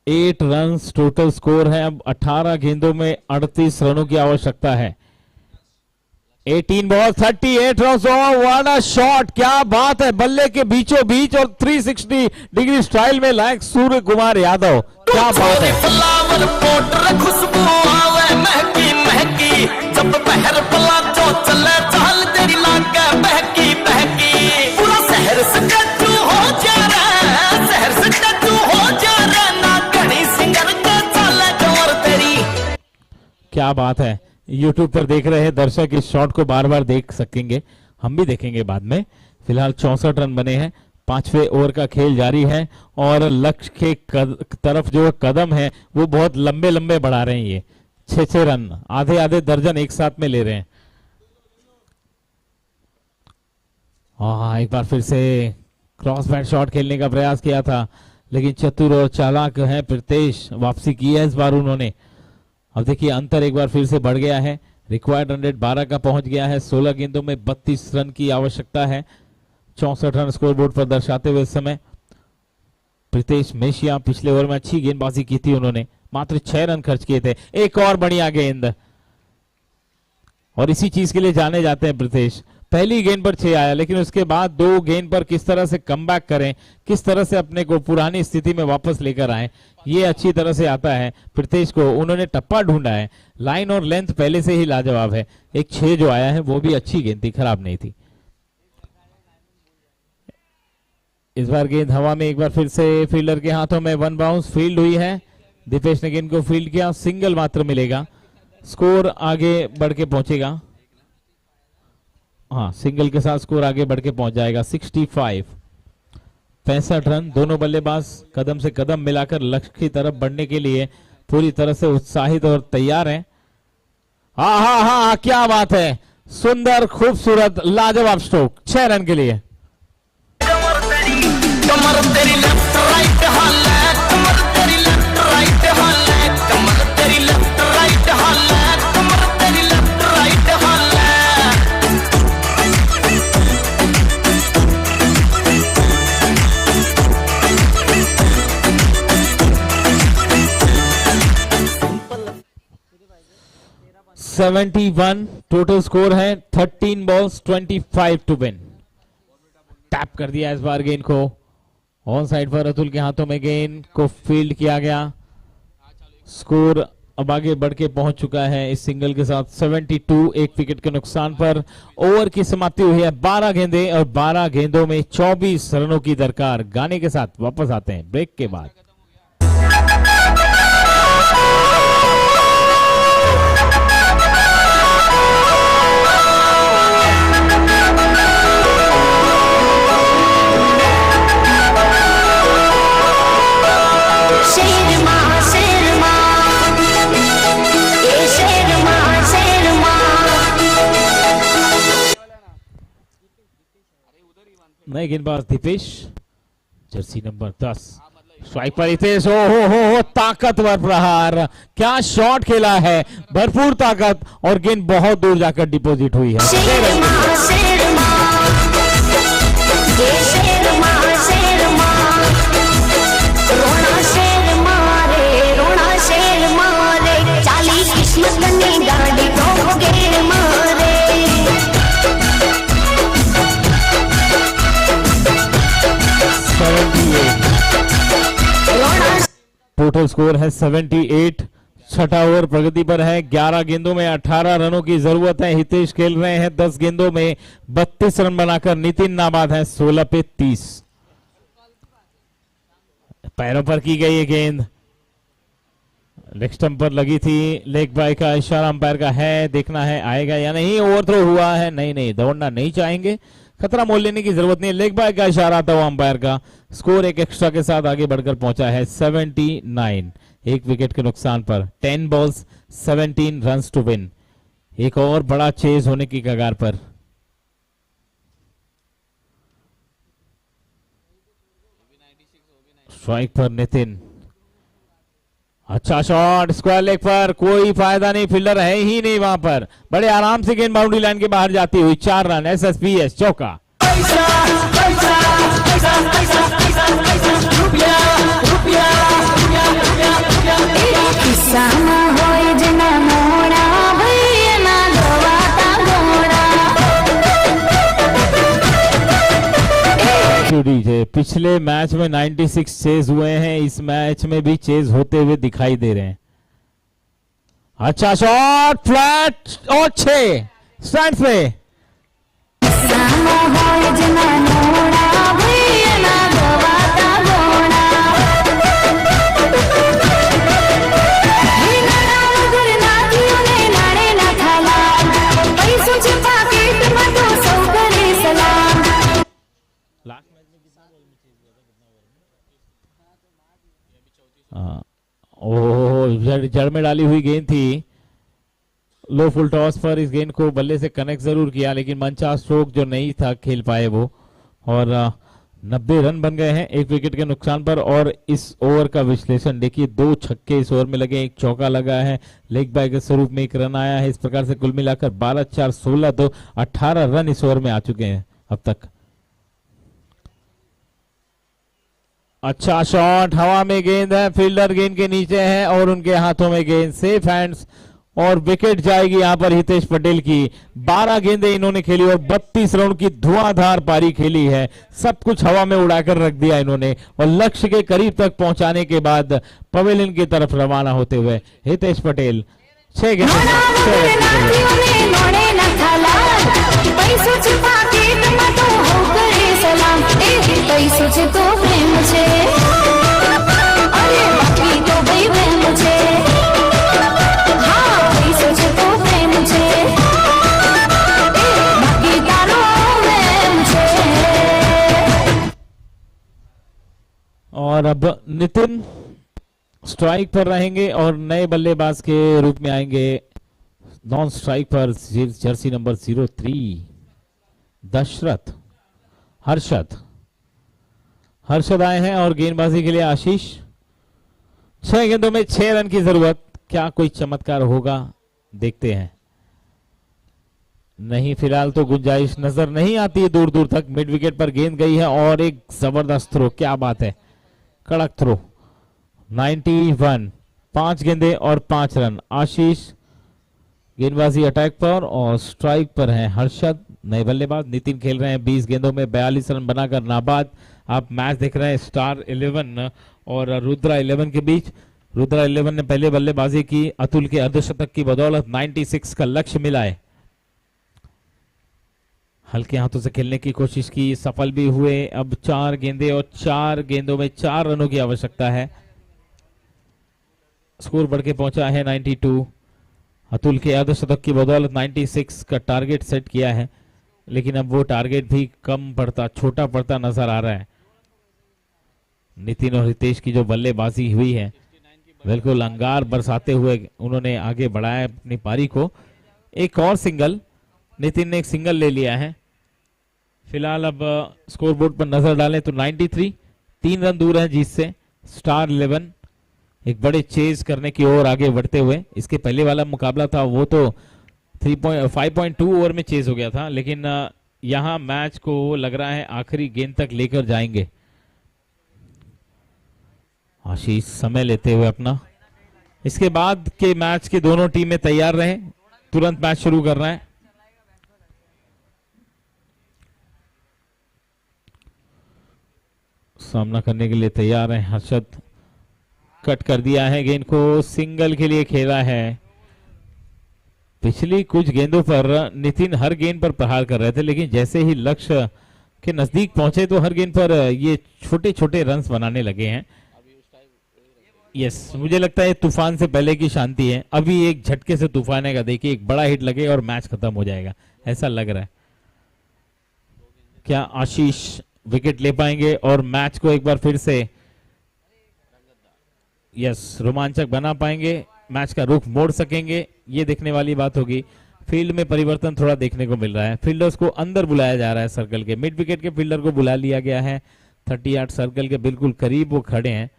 (58) runs total score है। अब 18 गेंदों में 38 रनों की आवश्यकता है। 18 ball 38 run. What a shot, क्या बात है, बल्ले के बीचों बीच और 360 डिग्री स्टाइल में लायक सूर्य कुमार यादव, क्या बात है। फ्लावर पोटर खुशबू आवे महकी महकी, जब बहर पला जो चले चाल तेरी लागे बहकी बहकी। पूरा शहर से टू हो जा रहा, शहर से टू हो जा रहा, ना घनी सिंगर का चाले जोर तेरी। क्या बात है, YouTube पर देख रहे हैं दर्शक इस शॉट को बार बार देख सकेंगे, हम भी देखेंगे बाद में। फिलहाल 64 रन बने हैं, 5वें ओवर का खेल जारी है और लक्ष्य के तरफ जो कदम है वो बहुत लंबे लंबे बढ़ा रहे हैं। ये 6-6 रन, आधे आधे दर्जन एक साथ में ले रहे हैं। एक बार फिर से क्रॉस बैट शॉट खेलने का प्रयास किया था, लेकिन चतुर और चालाक है प्रीतेश, वापसी की है इस बार उन्होंने। अब देखिए अंतर एक बार फिर से बढ़ गया है, रिक्वायर्ड रन रेट 12 का पहुंच गया है। 16 गेंदों में 32 रन की आवश्यकता है। 64 रन स्कोर बोर्ड पर दर्शाते हुए इस समय प्रीतेश मेशिया पिछले ओवर में अच्छी गेंदबाजी की थी, उन्होंने मात्र 6 रन खर्च किए थे। एक और बढ़िया गेंद, और इसी चीज के लिए जाने जाते हैं प्रीतेश। पहली गेंद पर 6 आया, लेकिन उसके बाद 2 गेंद पर किस तरह से कमबैक करें, किस तरह से अपने को पुरानी स्थिति में वापस लेकर आए, ये अच्छी तरह से आता है प्रीतेश को। उन्होंने टप्पा ढूंढा है, लाइन और लेंथ पहले से ही लाजवाब है। एक 6 जो आया है वो भी अच्छी गेंद थी, खराब नहीं थी। इस बार गेंद हवा में एक बार फिर से फील्डर के हाथों में 1 बाउंस फील्ड हुई है। दीपेश ने गेंद को फील्ड किया, सिंगल मात्र मिलेगा। स्कोर आगे बढ़ के पहुंचेगा, हाँ सिंगल के साथ स्कोर आगे बढ़ के पहुंच जाएगा 65 रन। दोनों बल्लेबाज कदम से कदम मिलाकर लक्ष्य की तरफ बढ़ने के लिए पूरी तरह से उत्साहित और तैयार हैं। हाँ हाँ हाँ, क्या बात है, सुंदर खूबसूरत लाजवाब स्ट्रोक 6 रन के लिए। कमर तेरी लेफ्ट राइट हाल है, कमर तेरी लेफ्ट राइट हाल है, कमर तेरी लेफ्ट राइट हाल है, कमर तेरी लेफ्ट राइट हाल है। $71 टोटल स्कोर है, 13 बॉल्स 25 टू विन। टैप कर दिया इस बार गेंद को, ऑन साइड पर अतुल के हाथों में गेंद को फील्ड किया गया। स्कोर अब आगे बढ़ के पहुंच चुका है इस सिंगल के साथ 72, 1 विकेट के नुकसान पर। ओवर की समाप्ति हुई है, 12 गेंदें और 12 गेंदों में 24 रनों की दरकार। गाने के साथ वापस आते हैं ब्रेक के बाद। नए गेंदबाज दीपेश, जर्सी नंबर 10, स्ट्राइक पर हितेश। हो ताकतवर प्रहार, क्या शॉट खेला है, भरपूर ताकत, और गेंद बहुत दूर जाकर डिपॉजिट हुई है। टोटल स्कोर है 78, छठा ओवर प्रगति पर है। 11 गेंदों में 18 रनों की जरूरत है। हितेश खेल रहे हैं 10 गेंदों में 32 रन बनाकर। नितिन नाबाद है 16 पे 30। पैरों पर की गई ये गेंद लेग स्टंप पर लगी थी। लेग बाय का इशारा अंपायर का है, देखना है आएगा या नहीं। ओवरथ्रो हुआ है, नहीं दौड़ना नहीं चाहेंगे, खतरा मोल लेने की जरूरत नहीं। लेग बाय का इशारा था वो अंपायर का। स्कोर एक एक्स्ट्रा के साथ आगे बढ़कर पहुंचा है 79, 1 विकेट के नुकसान पर। 10 बॉल्स 17 रन्स टू विन। एक और बड़ा चेज होने की कगार पर। स्ट्राइक पर नितिन, अच्छा शॉट स्क्वायर लेग पर, कोई फायदा नहीं, फील्डर है ही नहीं वहां पर। बड़े आराम से गेंद बाउंड्री लाइन के बाहर जाती हुई 4 रन। एसएसपीएस चौका। पिछले मैच में 96 चेज हुए हैं, इस मैच में भी चेज होते हुए दिखाई दे रहे हैं। अच्छा शॉट फ्लैट और 6 स्टैंड्स पे। जड़ में डाली हुई गेंद थी। लो फुल टॉस पर इस गेंद को बल्ले से कनेक्ट जरूर किया, लेकिन मनचाहा स्ट्रोक जो नहीं था खेल पाए वो। और 90 रन बन गए हैं 1 विकेट के नुकसान पर। और इस ओवर का विश्लेषण देखिए, 2 छक्के इस ओवर में लगे, 1 चौका लगा है, लेग बाय के स्वरूप में 1 रन आया है। इस प्रकार से कुल मिलाकर 12, 4, 16, 2, 18 रन इस ओवर में आ चुके हैं अब तक। अच्छा शॉट, हवा में गेंद है, फील्डर गेंद के नीचे है और उनके हाथों में गेंद, सेफ हैंड्स और विकेट जाएगी यहां पर हितेश पटेल की। 12 गेंदें इन्होंने खेली और 32 रन की धुआंधार पारी खेली है। सब कुछ हवा में उड़ाकर रख दिया इन्होंने और लक्ष्य के करीब तक पहुंचाने के बाद पवेलियन की तरफ रवाना होते हुए हितेश पटेल 6 गेंदों में 6 रन और अब नितिन स्ट्राइक पर रहेंगे और नए बल्लेबाज के रूप में आएंगे नॉन स्ट्राइक पर जर्सी नंबर 03 दशरथ हर्षद आए हैं और गेंदबाजी के लिए आशीष। 6 गेंदों में 6 रन की जरूरत, क्या कोई चमत्कार होगा, देखते हैं। नहीं, फिलहाल तो गुंजाइश नजर नहीं आती है दूर दूर तक। मिड विकेट पर गेंद गई है और एक जबरदस्त थ्रो, क्या बात है, कड़क थ्रो। 91, 5 गेंदे और 5 रन। आशीष गेंदबाजी अटैक पर और स्ट्राइक पर है हर्षद, नए बल्लेबाज। नितिन खेल रहे हैं 20 गेंदों में 42 रन बनाकर नाबाद। आप मैच देख रहे हैं स्टार 11 और रुद्रा 11 के बीच। रुद्रा 11 ने पहले बल्लेबाजी की, अतुल के अर्धशतक की बदौलत 96 का लक्ष्य मिला है। हल्के हाथों से खेलने की कोशिश की, सफल भी हुए। अब 4 गेंदे और 4 गेंदों में 4 रनों की आवश्यकता है। स्कोर बढ़ के पहुंचा है 92। अतुल के अर्धशतक की बदौलत 96 का टारगेट सेट किया है, लेकिन अब वो टारगेट भी कम पड़ता, छोटा पड़ता नजर आ रहा है। नितिन और हितेश की जो बल्लेबाजी हुई है, बिल्कुल अंगार बरसाते हुए उन्होंने आगे बढ़ाया अपनी पारी को। एक और सिंगल, नितिन ने एक सिंगल ले लिया है। फिलहाल अब स्कोरबोर्ड पर नजर डालें तो 93, 3 रन दूर है जीत से। स्टार 11 एक बड़े चेज करने की ओर आगे बढ़ते हुए। इसके पहले वाला मुकाबला था वो तो 5.2 ओवर में चेज हो गया था, लेकिन यहां मैच को लग रहा है आखिरी गेंद तक लेकर जाएंगे। आशीष समय लेते हुए अपना, इसके बाद के मैच के दोनों टीमें तैयार रहे, तुरंत मैच शुरू कर रहा है। सामना करने के लिए तैयार है हर्षद। कट कर दिया है गेंद को, सिंगल के लिए खेला है। पिछली कुछ गेंदों पर नितिन हर गेंद पर प्रहार कर रहे थे, लेकिन जैसे ही लक्ष्य के नजदीक पहुंचे तो हर गेंद पर ये छोटे छोटे रन्स बनाने लगे हैं। यस, मुझे लगता है तूफान से पहले की शांति है। अभी एक झटके से तूफान आएगा, देखिए एक बड़ा हिट लगे और मैच खत्म हो जाएगा, ऐसा लग रहा है। क्या आशीष विकेट ले पाएंगे और मैच को एक बार फिर से रोमांचक बना पाएंगे, मैच का रुख मोड़ सकेंगे, ये देखने वाली बात होगी। फील्ड में परिवर्तन थोड़ा देखने को मिल रहा है। फील्डर्स को अंदर बुलाया जा रहा है सर्कल के। मिड विकेट के फील्डर को बुला लिया गया है 30 यार्ड सर्कल के बिल्कुल करीब वो खड़े हैं।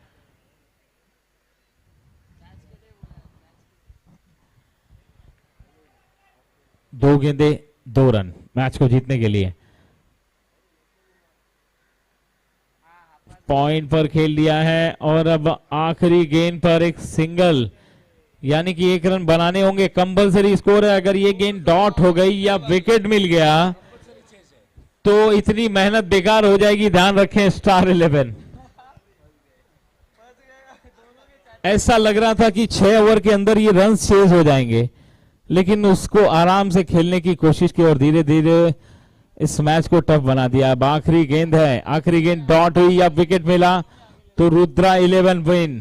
दो गेंदे 2 रन मैच को जीतने के लिए। पॉइंट पर खेल दिया है और अब आखिरी गेंद पर एक सिंगल, यानी कि 1 रन बनाने होंगे, कंपलसरी स्कोर है। अगर ये गेंद डॉट हो गई या विकेट मिल गया तो इतनी मेहनत बेकार हो जाएगी, ध्यान रखें स्टार 11। ऐसा लग रहा था कि 6 ओवर के अंदर ये रन चेज हो जाएंगे, लेकिन उसको आराम से खेलने की कोशिश की और धीरे धीरे इस मैच को टफ बना दिया। अब आखिरी गेंद है, आखिरी गेंद डॉट हुई या विकेट मिला तो रुद्रा 11 विन।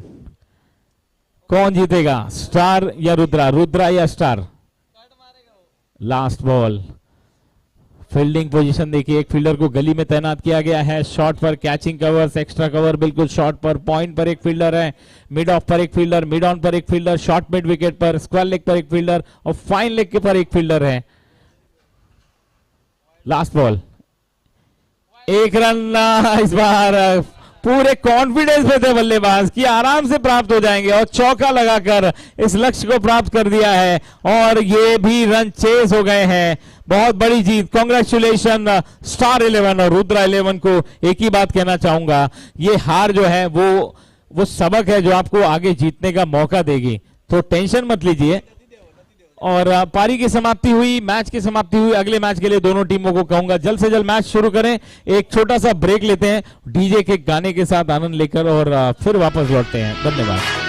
कौन जीतेगा, स्टार या रुद्रा, रुद्रा या star? Last ball, fielding position देखिए, एक फील्डर को गली में तैनात किया गया है। शॉट पर कैचिंग कवर्स, एक्स्ट्रा कवर बिल्कुल शॉट पर। पॉइंट पर एक फील्डर है, मिड ऑफ पर एक फील्डर, मिड ऑन पर एक फील्डर, शॉर्ट मिड विकेट पर, स्क्वायर लेग पर एक फील्डर और फाइन लेग के पर एक फील्डर है। लास्ट बॉल, 1 रन इस बार पूरे कॉन्फिडेंस में थे बल्लेबाज कि आराम से प्राप्त हो जाएंगे और चौका लगाकर इस लक्ष्य को प्राप्त कर दिया है और ये भी रन चेस हो गए हैं। बहुत बड़ी जीत, कांग्रेचुलेशन स्टार 11 और रुद्रा 11 को। एक ही बात कहना चाहूंगा, ये हार जो है वो सबक है जो आपको आगे जीतने का मौका देगी, तो टेंशन मत लीजिए। और पारी की समाप्ति हुई, मैच की समाप्ति हुई। अगले मैच के लिए दोनों टीमों को कहूंगा जल्द से जल्द मैच शुरू करें। एक छोटा सा ब्रेक लेते हैं डीजे के गाने के साथ आनंद लेकर और फिर वापस लौटते हैं। धन्यवाद।